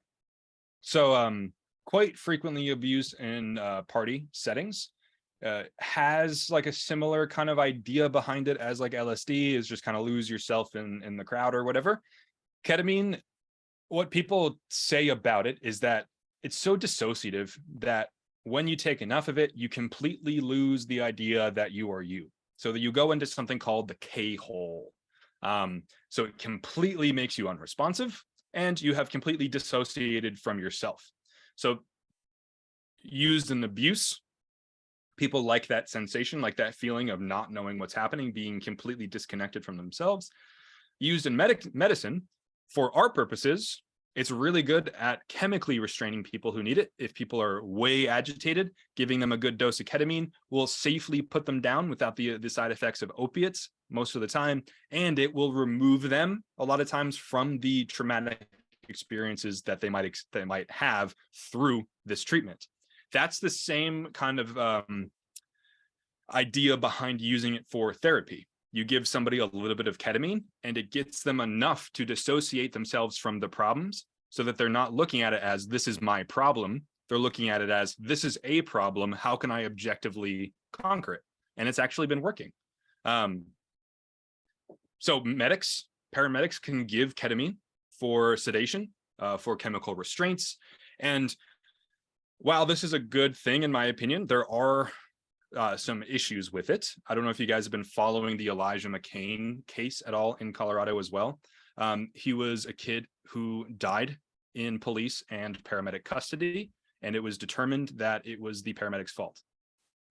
So quite frequently abused in party settings. Has like a similar kind of idea behind it as like LSD, is just kind of lose yourself in the crowd or whatever. Ketamine, what people say about it is that it's so dissociative that when you take enough of it, you completely lose the idea that you are you. So that you go into something called the K-hole. So it completely makes you unresponsive, and you have completely dissociated from yourself. So used in abuse, people like that sensation, like that feeling of not knowing what's happening, being completely disconnected from themselves. Used in medicine, for our purposes, it's really good at chemically restraining people who need it. If people are way agitated, giving them a good dose of ketamine will safely put them down without the side effects of opiates most of the time, and it will remove them a lot of times from the traumatic experiences that they might have through this treatment. That's the same kind of idea behind using it for therapy. You give somebody a little bit of ketamine and it gets them enough to dissociate themselves from the problems so that they're not looking at it as this is my problem. They're looking at it as this is a problem. How can I objectively conquer it? And it's actually been working. So paramedics can give ketamine for sedation, for chemical restraints. And while this is a good thing, in my opinion, there are some issues with it. I don't know if you guys have been following the Elijah McCain case at all in Colorado as well. He was a kid who died in police and paramedic custody, and it was determined that it was the paramedic's fault.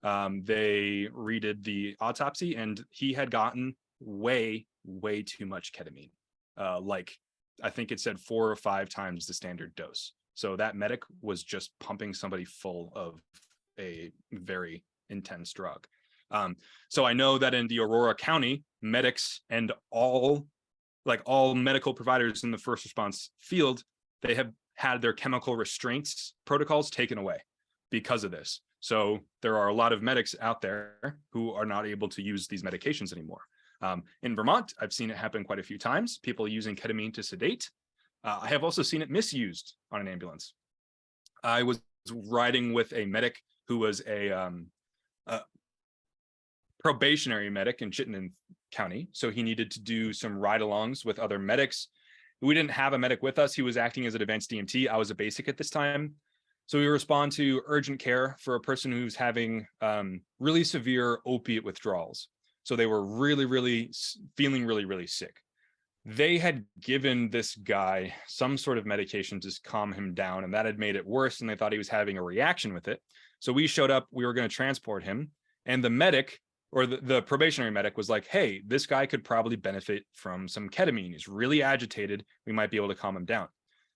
They redid the autopsy, and he had gotten way too much ketamine. Like, I think it said 4 or 5 times the standard dose. So that medic was just pumping somebody full of a very intense drug. So I know that in the Aurora County, medics and all medical providers in the first response field, they have had their chemical restraints protocols taken away because of this. So there are a lot of medics out there who are not able to use these medications anymore. In Vermont, I've seen it happen quite a few times, people using ketamine to sedate. I have also seen it misused on an ambulance. I was riding with a medic who was a probationary medic in Chittenden County. So he needed to do some ride-alongs with other medics. We didn't have a medic with us. He was acting as an advanced EMT. I was a basic at this time. So we respond to urgent care for a person who's having really severe opiate withdrawals. So they were really feeling really sick. They had given this guy some sort of medication to calm him down, and that had made it worse, and they thought he was having a reaction with it. So we showed up, we were going to transport him, and the medic, or the probationary medic, was like, hey, this guy could probably benefit from some ketamine. He's really agitated. We might be able to calm him down.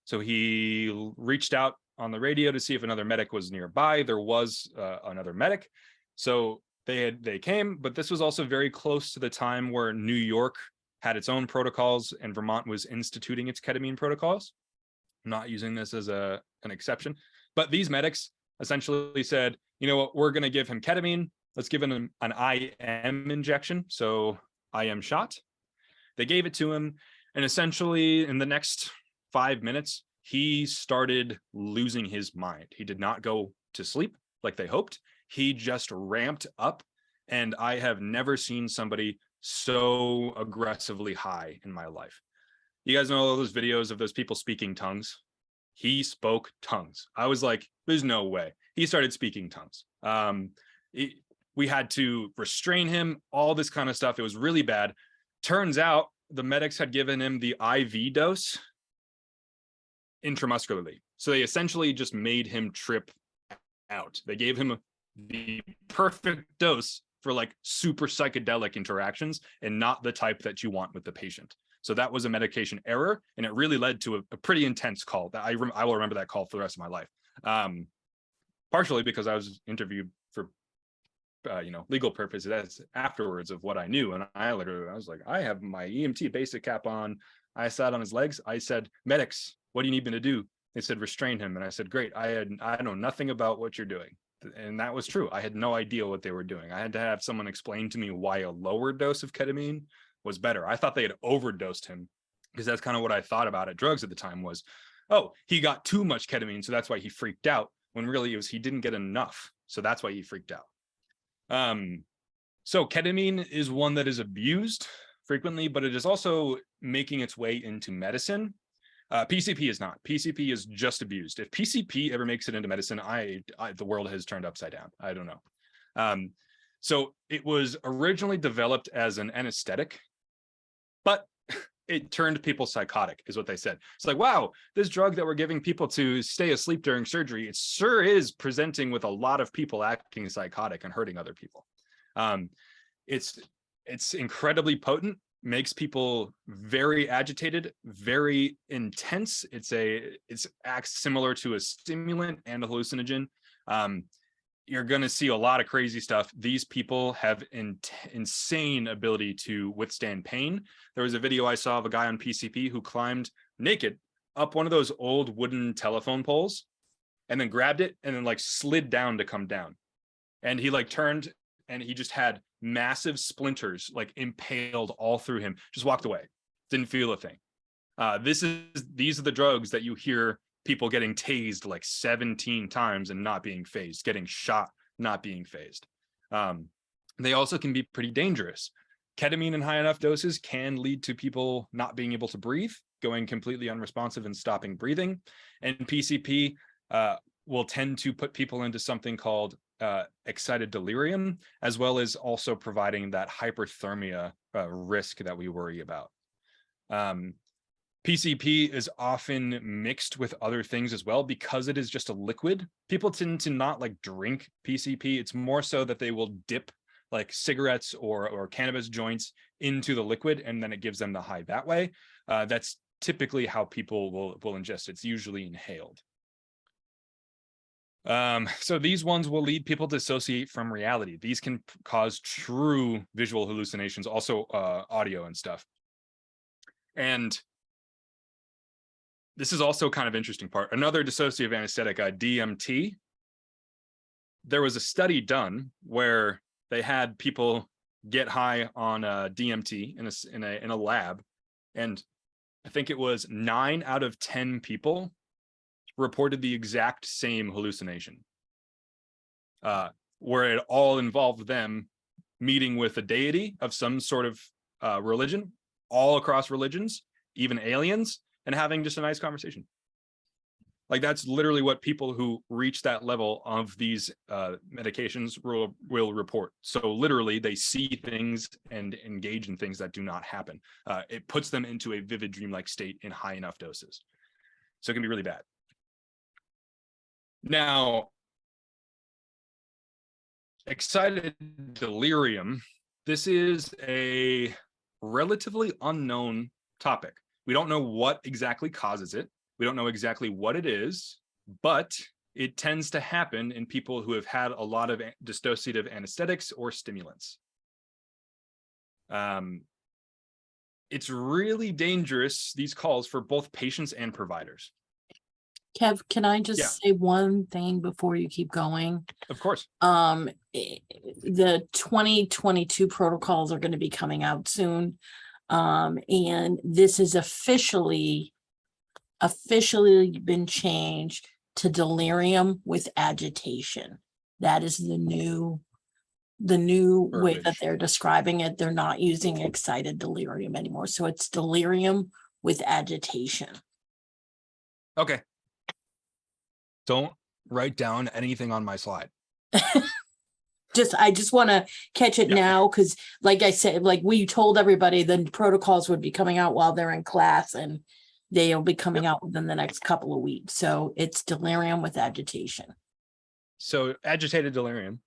So he reached out on the radio to see if another medic was nearby. There was another medic. So they came, but this was also very close to the time where New York had its own protocols and Vermont was instituting its ketamine protocols. I'm not using this as an exception, but these medics essentially said, you know what, we're going to give him ketamine. Let's give him an IM injection. So IM shot. They gave it to him. And essentially in the next 5 minutes, he started losing his mind. He did not go to sleep like they hoped. He just ramped up. And I have never seen somebody so aggressively high in my life. You guys know all those videos of those people speaking tongues? He spoke tongues. I was like, there's no way. He started speaking tongues. We had to restrain him, all this kind of stuff. It was really bad. Turns out the medics had given him the IV dose intramuscularly. So they essentially just made him trip out. They gave him the perfect dose for like super psychedelic interactions and not the type that you want with the patient. So that was a medication error, and it really led to a pretty intense call. That I will remember that call for the rest of my life. Partially because I was interviewed for legal purposes afterwards of what I knew, and I was like, I have my EMT basic cap on. I sat on his legs. I said, medics, what do you need me to do? They said, restrain him. And I said, great. I know nothing about what you're doing. And that was true. I had no idea what they were doing. I had to have someone explain to me why a lower dose of ketamine was better. I thought they had overdosed him, because that's kind of what I thought about drugs at the time was, oh, he got too much ketamine, so that's why he freaked out, when really it was he didn't get enough. So that's why he freaked out. So ketamine is one that is abused frequently, but it is also making its way into medicine. PCP is not. PCP is just abused. If PCP ever makes it into medicine, the world has turned upside down. I don't know. So it was originally developed as an anesthetic, but it turned people psychotic, is what they said. It's like, wow, this drug that we're giving people to stay asleep during surgery, it sure is presenting with a lot of people acting psychotic and hurting other people. It's incredibly potent, makes people very agitated, very intense. It acts similar to a stimulant and a hallucinogen. You're going to see a lot of crazy stuff. These people have insane ability to withstand pain. There was a video I saw of a guy on PCP who climbed naked up one of those old wooden telephone poles and then grabbed it and then like slid down to come down. And he like turned and he just had massive splinters like impaled all through him, just walked away, didn't feel a thing. These are the drugs that you hear people getting tased like 17 times and not being phased, getting shot, not being phased. They also can be pretty dangerous. Ketamine in high enough doses can lead to people not being able to breathe, going completely unresponsive and stopping breathing. And PCP will tend to put people into something called excited delirium, as well as also providing that hyperthermia risk that we worry about. PCP is often mixed with other things as well because it is just a liquid. People tend to not like drink PCP. It's more so that they will dip like cigarettes or cannabis joints into the liquid and then it gives them the high that way. That's typically how people will ingest. It's usually inhaled. So these ones will lead people to dissociate from reality. These can cause true visual hallucinations, also audio and stuff. And this is also kind of interesting part. Another dissociative anesthetic, DMT. There was a study done where they had people get high on DMT in a lab, and I think it was 9 out of 10 people reported the exact same hallucination, where it all involved them meeting with a deity of some sort of religion, all across religions, even aliens, and having just a nice conversation. Like that's literally what people who reach that level of these medications will report. So literally they see things and engage in things that do not happen. It puts them into a vivid dreamlike state in high enough doses. So it can be really bad. Now, excited delirium, this is a relatively unknown topic. We don't know what exactly causes it. We don't know exactly what it is, but it tends to happen in people who have had a lot of dissociative anesthetics or stimulants. It's really dangerous, these calls, for both patients and providers. Kev, can I just say one thing before you keep going? Of course. The 2022 protocols are going to be coming out soon. And this is officially been changed to delirium with agitation. That is the new way that they're describing it. They're not using excited delirium anymore. So it's delirium with agitation. Okay. Don't write down anything on my slide. I just want to catch it now, because like I said, like we told everybody the protocols would be coming out while they're in class, and they'll be coming out within the next couple of weeks. So it's delirium with agitation. So agitated delirium,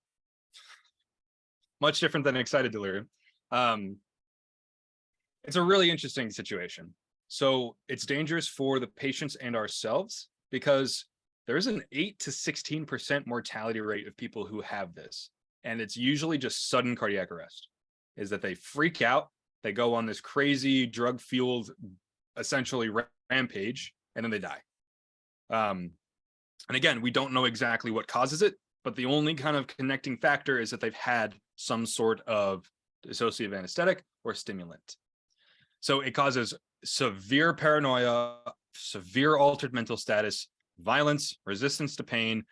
much different than excited delirium. It's a really interesting situation. So it's dangerous for the patients and ourselves because there is an 8 to 16% mortality rate of people who have this. And it's usually just sudden cardiac arrest, is that they freak out, they go on this crazy drug-fueled, essentially rampage, and then they die. And again, we don't know exactly what causes it, but the only kind of connecting factor is that they've had some sort of dissociative anesthetic or stimulant. So it causes severe paranoia, severe altered mental status, violence, resistance to pain,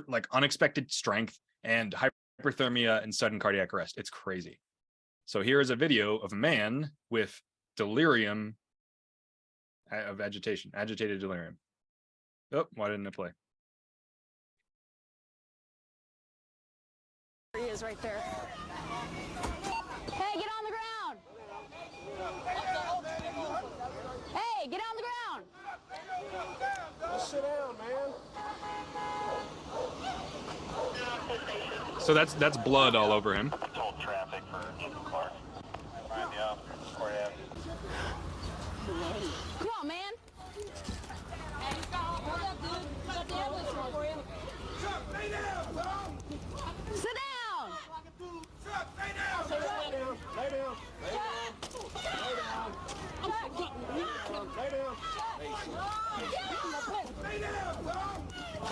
like unexpected strength, and hyperthermia and sudden cardiac arrest. It's crazy. So here is a video of a man with delirium of agitation, agitated delirium. Oh, why didn't it play? He is right there. Hey, get on the ground! Hey, get on the ground! Just sit down, man. So that's blood all over him. Told traffic for Clark. Come on, man. Sit down. Lay down.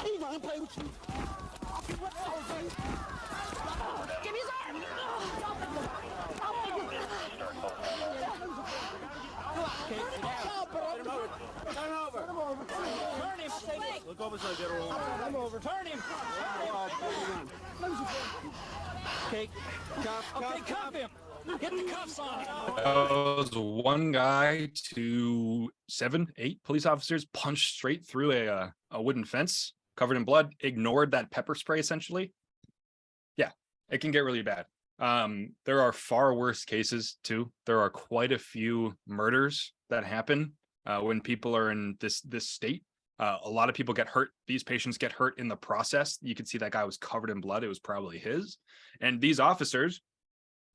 He's gonna play with you. Give me his arm. Turn him. Look over so I get her over. Come over. Turn him. Okay, Cuff him. Get the cuffs on him. Was one guy to 7, 8 police officers punched straight through a wooden fence covered in blood, ignored that pepper spray essentially. Yeah, it can get really bad. There are far worse cases too. There are quite a few murders that happen when people are in this state. A lot of people get hurt. These patients get hurt in the process. You can see that guy was covered in blood. It was probably his. And these officers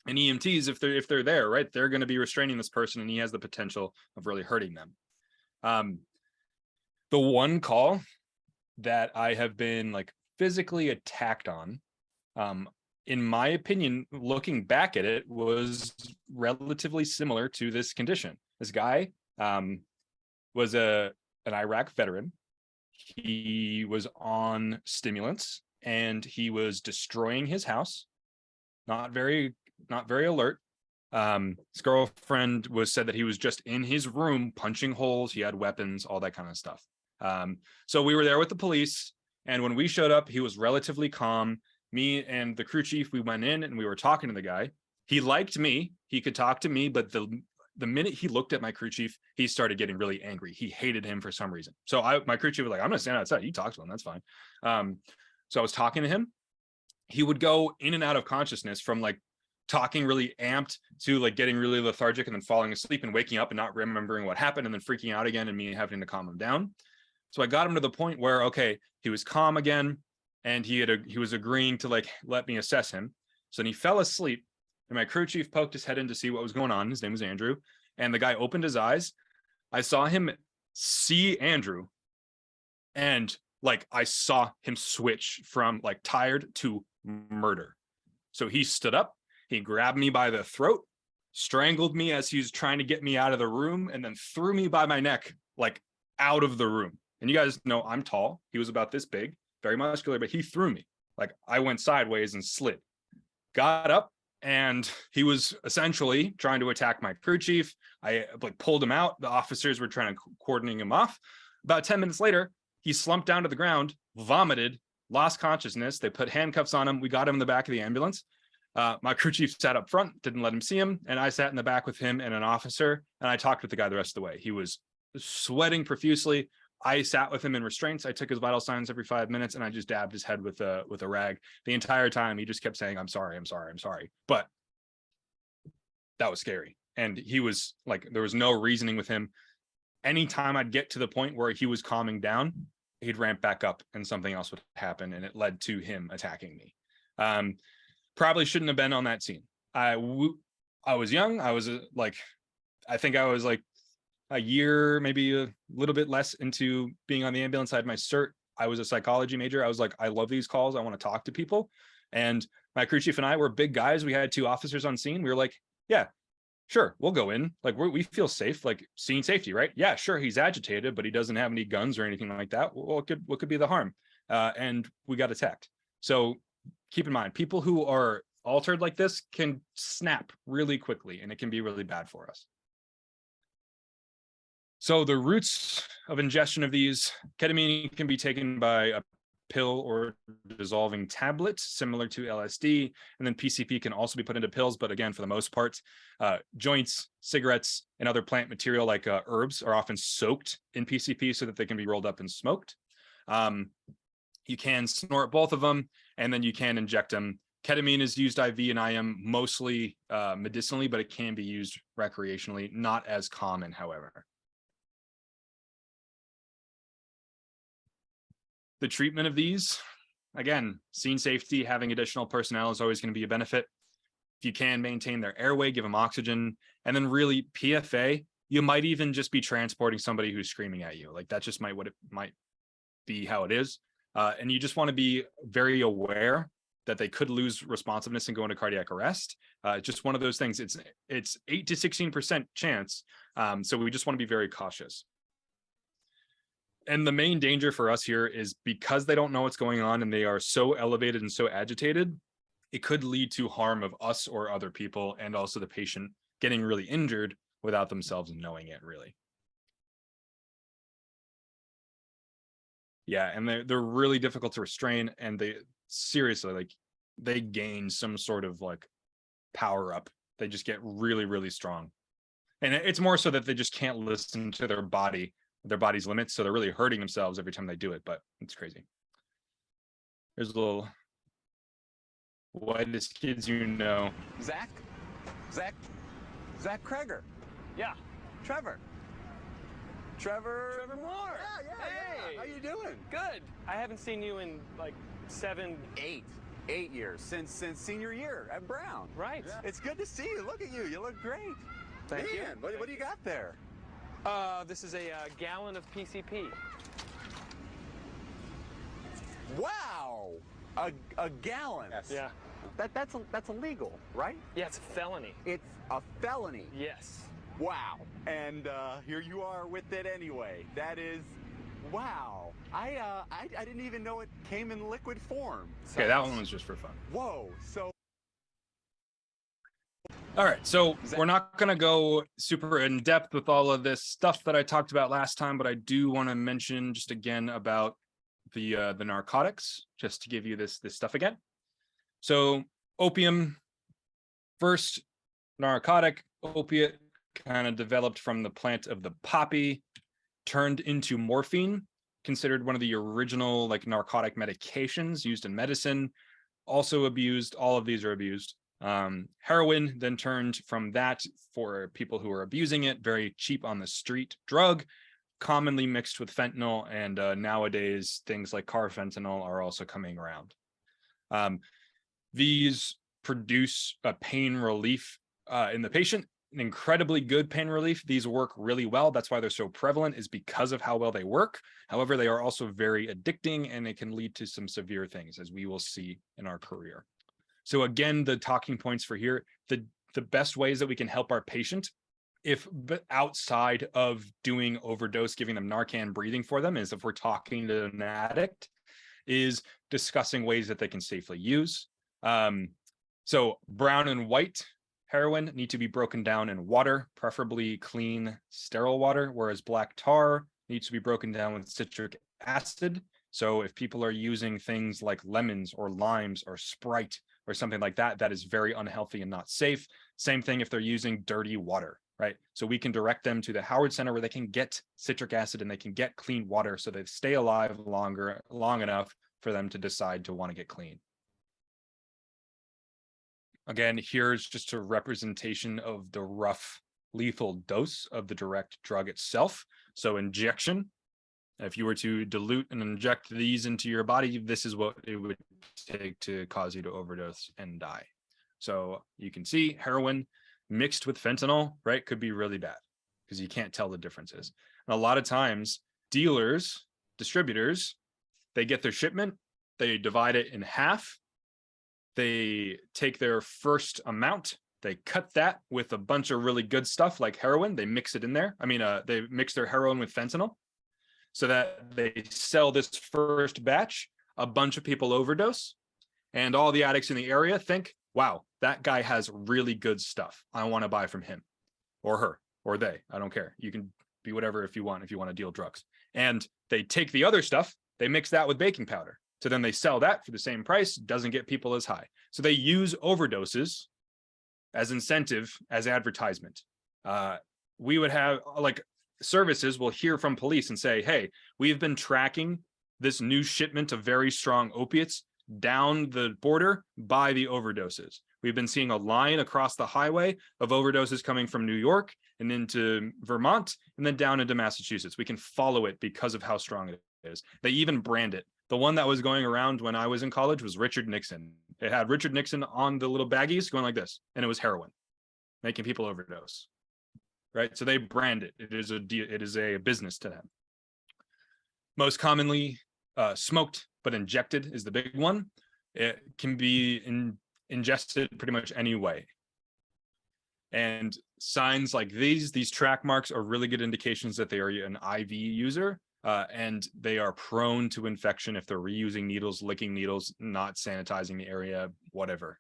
and EMTs, if they're there, right, they're going to be restraining this person, and he has the potential of really hurting them. The one call that I have been like physically attacked on, in my opinion, looking back at it, was relatively similar to this condition. This guy was an Iraq veteran. He was on stimulants and he was destroying his house. Not very alert. His girlfriend said that he was just in his room punching holes. He had weapons, all that kind of stuff. So we were there with the police, and when we showed up, he was relatively calm. Me and the crew chief, we went in and we were talking to the guy. He liked me. He could talk to me, but the minute he looked at my crew chief, he started getting really angry. He hated him for some reason. So my crew chief was like, I'm gonna stand outside. You talk to him, that's fine. So I was talking to him. He would go in and out of consciousness from like talking really amped to like getting really lethargic and then falling asleep and waking up and not remembering what happened and then freaking out again and me having to calm him down. So I got him to the point where, okay, he was calm again and he was agreeing to like let me assess him. So then he fell asleep and my crew chief poked his head in to see what was going on. His name was Andrew. And the guy opened his eyes. I saw him see Andrew, and like I saw him switch from like tired to murder. So he stood up, he grabbed me by the throat, strangled me as he was trying to get me out of the room, and then threw me by my neck like out of the room. And you guys know I'm tall. He was about this big, very muscular, but he threw me. Like I went sideways and slid. Got up, and he was essentially trying to attack my crew chief. I like pulled him out. The officers were trying to coordinate him off. About 10 minutes later, he slumped down to the ground, vomited, lost consciousness. They put handcuffs on him. We got him in the back of the ambulance. My crew chief sat up front, didn't let him see him. And I sat in the back with him and an officer. And I talked with the guy the rest of the way. He was sweating profusely. I sat with him in restraints. I took his vital signs every 5 minutes and I just dabbed his head with a rag. The entire time he just kept saying, I'm sorry, I'm sorry, I'm sorry. But that was scary. And he was like, there was no reasoning with him. Anytime I'd get to the point where he was calming down, he'd ramp back up and something else would happen. And it led to him attacking me. Probably shouldn't have been on that scene. I was young. I was I think I was like a year, maybe a little bit less into being on the ambulance. I had my cert. I was a psychology major. I was like, I love these calls. I want to talk to people. And my crew chief and I were big guys. We had 2 officers on scene. We were like, yeah, sure, we'll go in. Like we feel safe, like scene safety, right? Yeah, sure, he's agitated, but he doesn't have any guns or anything like that. What could be the harm? And we got attacked. So keep in mind, people who are altered like this can snap really quickly, and it can be really bad for us. So the routes of ingestion of these, ketamine can be taken by a pill or dissolving tablets similar to LSD. And then PCP can also be put into pills, but again, for the most part, joints, cigarettes, and other plant material like herbs are often soaked in PCP so that they can be rolled up and smoked. You can snort both of them, and then you can inject them. Ketamine is used IV and IM mostly medicinally, but it can be used recreationally, not as common, however. The treatment of these, again, scene safety, having additional personnel is always going to be a benefit. If you can maintain their airway, give them oxygen, and then really PFA, you might even just be transporting somebody who's screaming at you. Like that just might be how it is. And you just want to be very aware that they could lose responsiveness and go into cardiac arrest. Just one of those things. It's 8 to 16% chance. So we just want to be very cautious. And the main danger for us here is because they don't know what's going on and they are so elevated and so agitated, it could lead to harm of us or other people, and also the patient getting really injured without themselves knowing it, really. Yeah, and they're really difficult to restrain, and they seriously, like, they gain some sort of like power up. They just get really, really strong. And it's more so that they just can't listen to their body's limits, so they're really hurting themselves every time they do it, but it's crazy. There's a little whitest kids you know. Zach Kreger. Yeah. Trevor Moore. Yeah. How you doing? Good. I haven't seen you in like 8 years since senior year at Brown. Right. Yeah. It's good to see you. Look at you. You look great. Thank you. What do you got there? This is a gallon of PCP. Wow. A gallon. Yes. Yeah. That's illegal, right? Yeah, it's a felony. It's a felony. Yes. Wow. And here you are with it anyway. That is, wow. I didn't even know it came in liquid form. Okay, that one was just for fun. Whoa. So. All right, so we're not going to go super in depth with all of this stuff that I talked about last time, but I do want to mention just again about the narcotics, just to give you this stuff again. So opium, first narcotic, opiate, kind of developed from the plant of the poppy, turned into morphine, considered one of the original like narcotic medications used in medicine, also abused. All of these are abused. Heroin then turned from that for people who are abusing it, very cheap on the street drug, commonly mixed with fentanyl, and nowadays things like carfentanil are also coming around. These produce a pain relief in the patient, an incredibly good pain relief. These work really well. That's why they're so prevalent, is because of how well they work. However, they are also very addicting, and it can lead to some severe things, as we will see in our career. So again, the talking points for here, the best ways that we can help our patient, if outside of doing overdose, giving them Narcan, breathing for them, is if we're talking to an addict, is discussing ways that they can safely use. So brown and white heroin need to be broken down in water, preferably clean, sterile water, whereas black tar needs to be broken down with citric acid. So if people are using things like lemons or limes or Sprite or something like that, that is very unhealthy and not safe. Same thing if they're using dirty water, right? So we can direct them to the Howard Center where they can get citric acid and they can get clean water so they stay alive long enough for them to decide to want to get clean. Again, here's just a representation of the rough lethal dose of the direct drug itself. So injection, if you were to dilute and inject these into your body, this is what it would take to cause you to overdose and die. So you can see heroin mixed with fentanyl, right, could be really bad because you can't tell the differences. And a lot of times, dealers, distributors, they get their shipment, they divide it in half, they take their first amount, they cut that with a bunch of really good stuff like heroin, they mix it in there. They mix their heroin with fentanyl so that they sell this first batch, a bunch of people overdose, and all the addicts in the area think, wow, that guy has really good stuff. I want to buy from him or her or they. I don't care. You can be whatever if you want to deal drugs. And they take the other stuff, they mix that with baking powder, So then they sell that for the same price, doesn't get people as high. So they use overdoses as incentive, as advertisement. We would have like services will hear from police and say, hey, we've been tracking this new shipment of very strong opiates down the border by the overdoses. We've been seeing a line across the highway of overdoses coming from New York and into Vermont and then down into Massachusetts. We can follow it because of how strong it is. They even brand it. The one that was going around when I was in college was Richard Nixon. It had Richard Nixon on the little baggies going like this, and it was heroin, making people overdose. Right? So they brand it. It is a business to them. Most commonly smoked but injected is the big one. It can be ingested pretty much any way. And signs like these track marks are really good indications that they are an IV user, and they are prone to infection if they're reusing needles, licking needles, not sanitizing the area, whatever.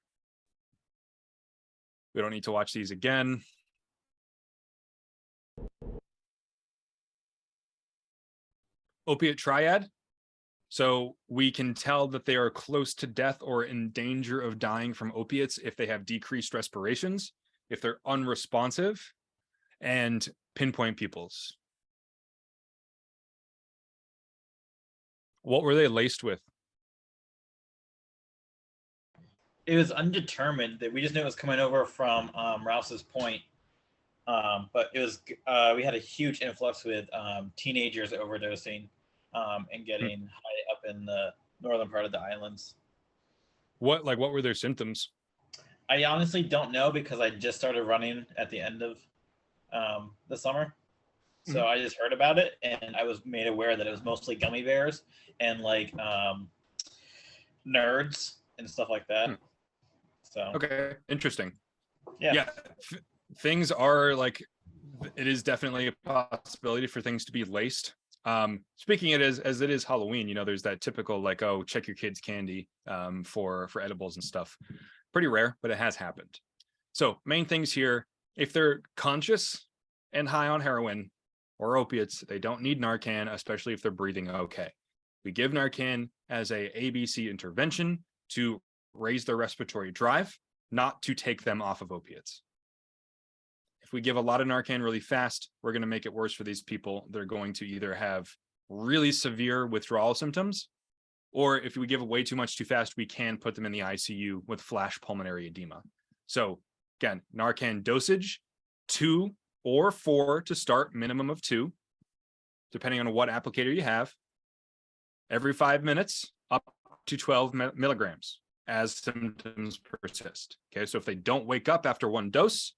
We don't need to watch these again. Opiate triad. So we can tell that they are close to death or in danger of dying from opiates if they have decreased respirations, if they're unresponsive, and pinpoint pupils. What were they laced with? It was undetermined. That we just knew it was coming over from Rouse's Point. But it was we had a huge influx with teenagers overdosing and getting high up in the northern part of the islands. What were their symptoms? I honestly don't know because I just started running at the end of the summer. So I just heard about it and I was made aware that it was mostly gummy bears and like nerds and stuff like that. So okay, interesting. Yeah. Things are like, it is definitely a possibility for things to be laced. Speaking it as it is Halloween, you know, there's that typical like, oh, check your kids' candy for edibles and stuff. Pretty rare, but it has happened. So main things here, if they're conscious and high on heroin or opiates, they don't need Narcan, especially if they're breathing okay. We give Narcan as a ABC intervention to raise their respiratory drive, not to take them off of opiates. If we give a lot of Narcan really fast, we're going to make it worse for these people. They're going to either have really severe withdrawal symptoms, or if we give way too much too fast, we can put them in the ICU with flash pulmonary edema. So again, Narcan dosage, 2 or 4 to start, minimum of 2, depending on what applicator you have, every 5 minutes, up to 12 milligrams as symptoms persist. Okay, so if they don't wake up after 1 dose,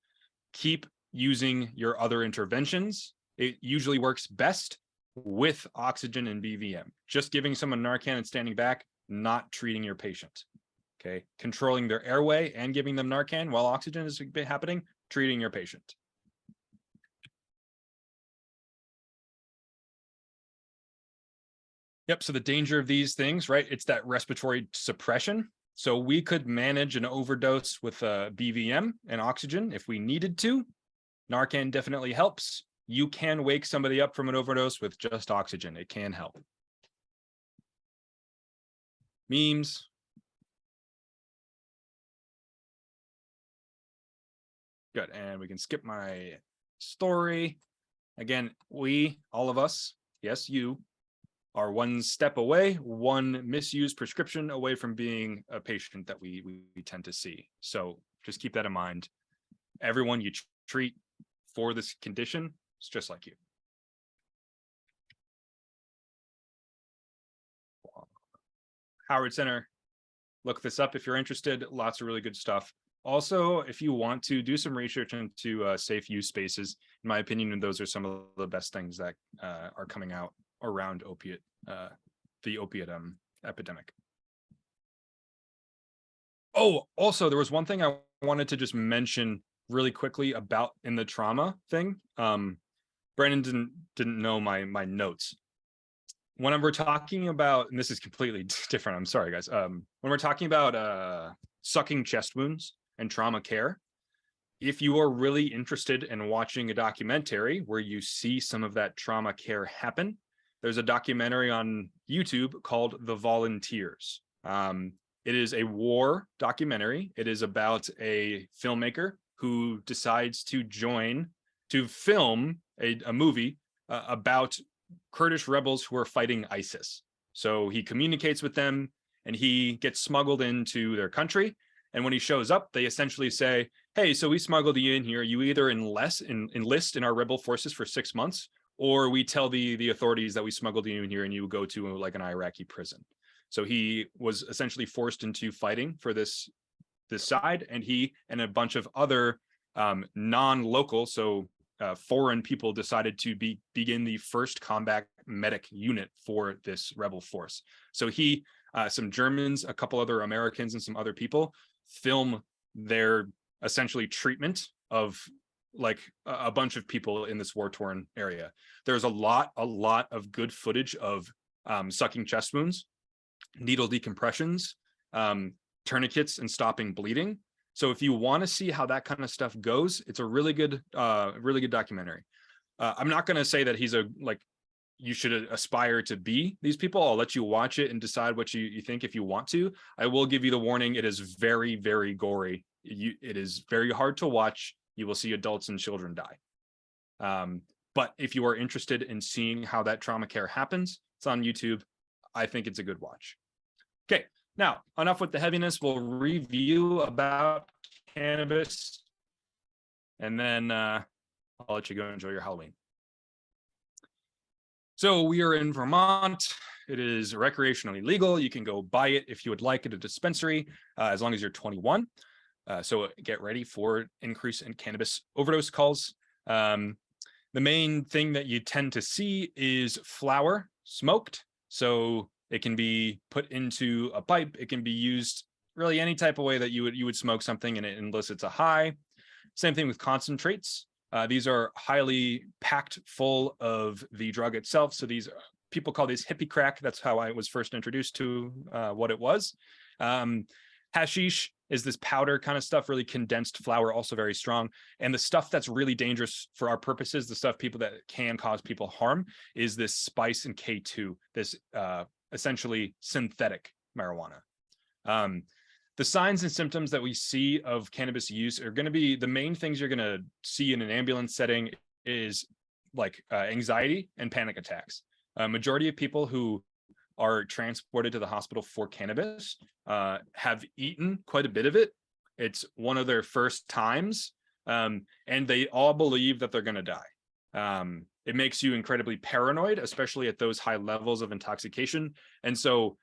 keep using your other interventions. It usually works best with oxygen and BVM. Just giving someone Narcan and standing back, not treating your patient. Okay, controlling their airway and giving them Narcan while oxygen is happening, treating your patient. Yep, so the danger of these things, right? It's that respiratory suppression. So we could manage an overdose with BVM and oxygen if we needed to. Narcan definitely helps. You can wake somebody up from an overdose with just oxygen. It can help. Memes. Good, and we can skip my story. Again, all of us, yes, you, are 1 step away, 1 misused prescription away from being a patient that we tend to see. So just keep that in mind. Everyone you treat for this condition is just like you. Howard Center, look this up if you're interested. Lots of really good stuff. Also, if you want to do some research into safe use spaces, in my opinion, those are some of the best things that are coming out around the opiate epidemic. Oh, also, there was one thing I wanted to just mention really quickly about in the trauma thing. Brandon didn't know my notes. When we're talking about, and this is completely different, I'm sorry, guys. When we're talking about sucking chest wounds and trauma care, if you are really interested in watching a documentary where you see some of that trauma care happen, there's a documentary on YouTube called The Volunteers. It is a war documentary. It is about a filmmaker who decides to film a movie about Kurdish rebels who are fighting ISIS. So he communicates with them and he gets smuggled into their country. And when he shows up, they essentially say, hey, so we smuggled you in here. You either enlist in our rebel forces for 6 months, or we tell the authorities that we smuggled you in here and you go to like an Iraqi prison. So he was essentially forced into fighting for this side, and he and a bunch of other non-local, so foreign people decided to begin the first combat medic unit for this rebel force. So he, some Germans, a couple other Americans, and some other people film their essentially treatment of like a bunch of people in this war-torn area. There's a lot of good footage of sucking chest wounds, needle decompressions, tourniquets, and stopping bleeding. So if you want to see how that kind of stuff goes, it's a really good documentary. I'm not going to say that he's you should aspire to be these people. I'll let you watch it and decide what you think if you want to. I will give you the warning. It is very, very gory. It is very hard to watch. You will see adults and children die. But if you are interested in seeing how that trauma care happens, it's on YouTube. I think it's a good watch. Okay, now enough with the heaviness. We'll review about cannabis, and then I'll let you go enjoy your Halloween. So we are in Vermont. It is recreationally legal. You can go buy it if you would like at a dispensary, as long as you're 21. So get ready for increase in cannabis overdose calls. The main thing that you tend to see is flower smoked. So it can be put into a pipe. It can be used really any type of way that you would smoke something and it elicits a high. Same thing with concentrates. These are highly packed full of the drug itself. So people call these hippie crack. That's how I was first introduced to what it was. Hashish is this powder kind of stuff, really condensed flower, also very strong. And the stuff that's really dangerous for our purposes, the stuff that can cause people harm, is this spice and K2, this essentially synthetic marijuana. The signs and symptoms that we see of cannabis use are going to be the main things you're going to see in an ambulance setting is like anxiety and panic attacks. Majority of people who are transported to the hospital for cannabis have eaten quite a bit of it. It's one of their first times, and they all believe that they're going to die. It makes you incredibly paranoid, especially at those high levels of intoxication. And so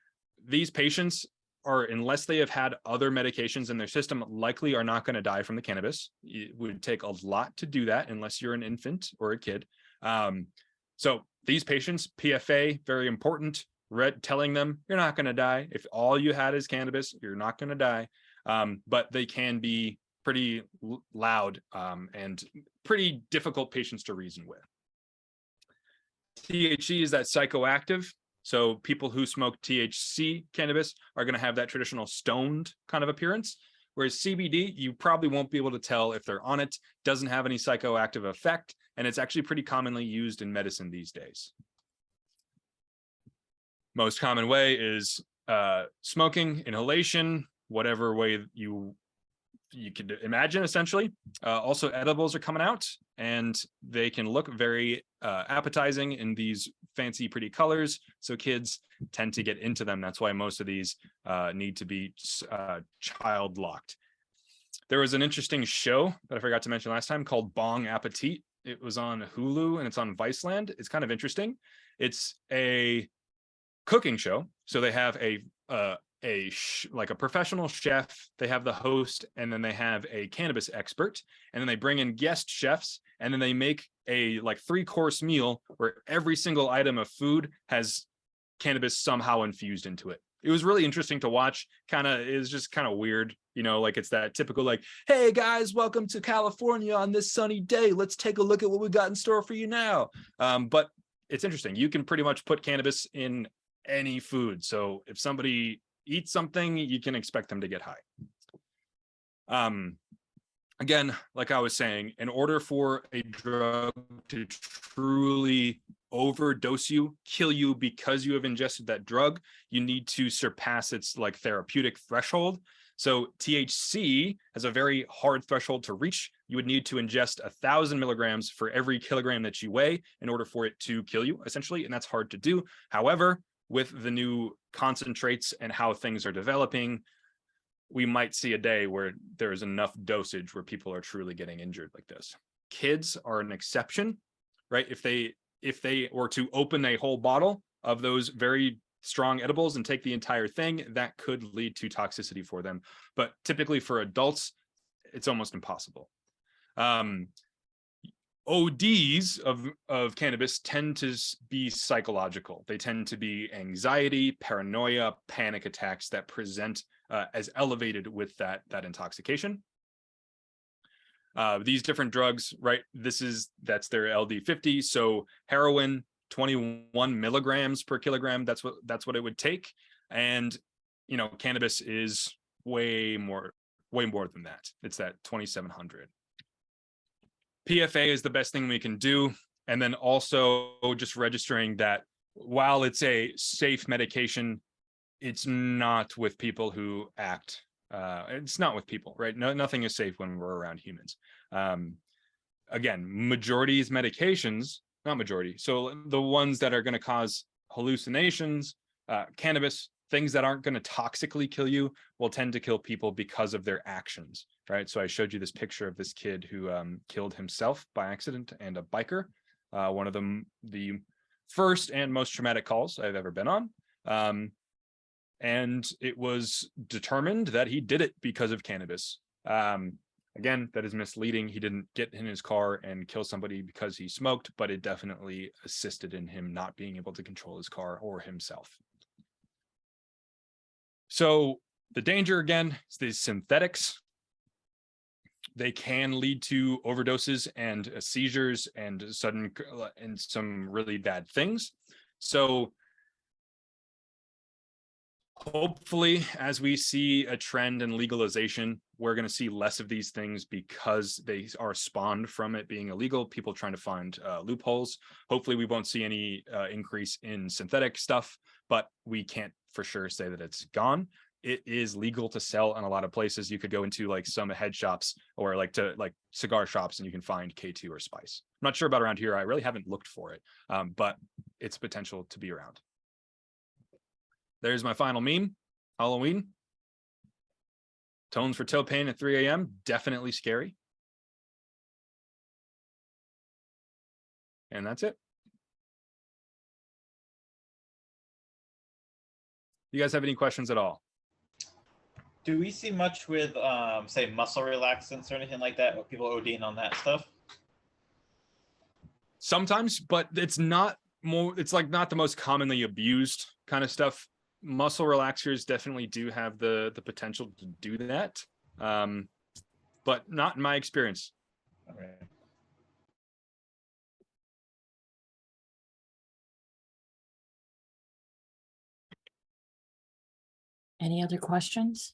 these patients unless they have had other medications in their system, likely are not going to die from the cannabis. It would take a lot to do that unless you're an infant or a kid. So these patients, PFA, very important. Telling them you're not going to die. If all you had is cannabis, you're not going to die. But they can be pretty loud and pretty difficult patients to reason with. THC is that psychoactive. So people who smoke THC cannabis are going to have that traditional stoned kind of appearance. Whereas CBD, you probably won't be able to tell if they're on it, doesn't have any psychoactive effect, and it's actually pretty commonly used in medicine these days. Most common way is smoking, inhalation, whatever way you could imagine, essentially. Also, edibles are coming out, and they can look very appetizing in these fancy, pretty colors. So kids tend to get into them. That's why most of these need to be child locked. There was an interesting show that I forgot to mention last time called Bong Appetit. It was on Hulu and it's on Viceland. It's kind of interesting. It's a cooking show. So they have like a professional chef, they have the host, and then they have a cannabis expert, and then they bring in guest chefs, and then they make a like 3-course meal where every single item of food has cannabis somehow infused into it. It was really interesting to watch. It was just kind of weird, like it's that typical like, hey guys, welcome to California on this sunny day. Let's take a look at what we got in store for you now. But it's interesting. You can pretty much put cannabis in any food. So if somebody eats something, you can expect them to get high. Again, like I was saying, in order for a drug to truly overdose you, kill you because you have ingested that drug, you need to surpass its like therapeutic threshold. So THC has a very hard threshold to reach. You would need to ingest 1,000 milligrams for every kilogram that you weigh in order for it to kill you, essentially, and that's hard to do. However, with the new concentrates and how things are developing, we might see a day where there is enough dosage where people are truly getting injured like this. Kids are an exception, right? If they were to open a whole bottle of those very strong edibles and take the entire thing, that could lead to toxicity for them. But typically for adults, it's almost impossible. ODs of cannabis tend to be psychological. They tend to be anxiety, paranoia, panic attacks that present as elevated with that intoxication. These different drugs, right? That's their LD50. So heroin, 21 milligrams per kilogram. That's what it would take. And cannabis is way more than that. It's that 2,700. PFA is the best thing we can do. And then also just registering that while it's a safe medication, it's not with people who act. It's not with people, right? Nothing is safe when we're around humans. Again, majority is medications, not majority. So the ones that are going to cause hallucinations, cannabis, things that aren't going to toxically kill you will tend to kill people because of their actions, right? So I showed you this picture of this kid who killed himself by accident, and a biker. One of the first and most traumatic calls I've ever been on. And it was determined that he did it because of cannabis. Again, that is misleading. He didn't get in his car and kill somebody because he smoked, but it definitely assisted in him not being able to control his car or himself. So the danger, again, is these synthetics. They can lead to overdoses and seizures and some really bad things. So hopefully, as we see a trend in legalization, we're going to see less of these things because they are spawned from it being illegal, people trying to find loopholes. Hopefully, we won't see any increase in synthetic stuff, but we can't for sure say that it's gone. It is legal to sell in a lot of places. You could go into like some head shops or like cigar shops and you can find K2 or Spice. I'm not sure about around here. I really haven't looked for it, but it's potential to be around. There's my final meme. Halloween. Tones for toe pain at 3 a.m. Definitely scary. And that's it. You guys have any questions at all? Do we see much with, say, muscle relaxants or anything like that? With people ODing on that stuff? Sometimes, but it's not the most commonly abused kind of stuff. Muscle relaxers definitely do have the potential to do that, but not in my experience. Okay. Any other questions?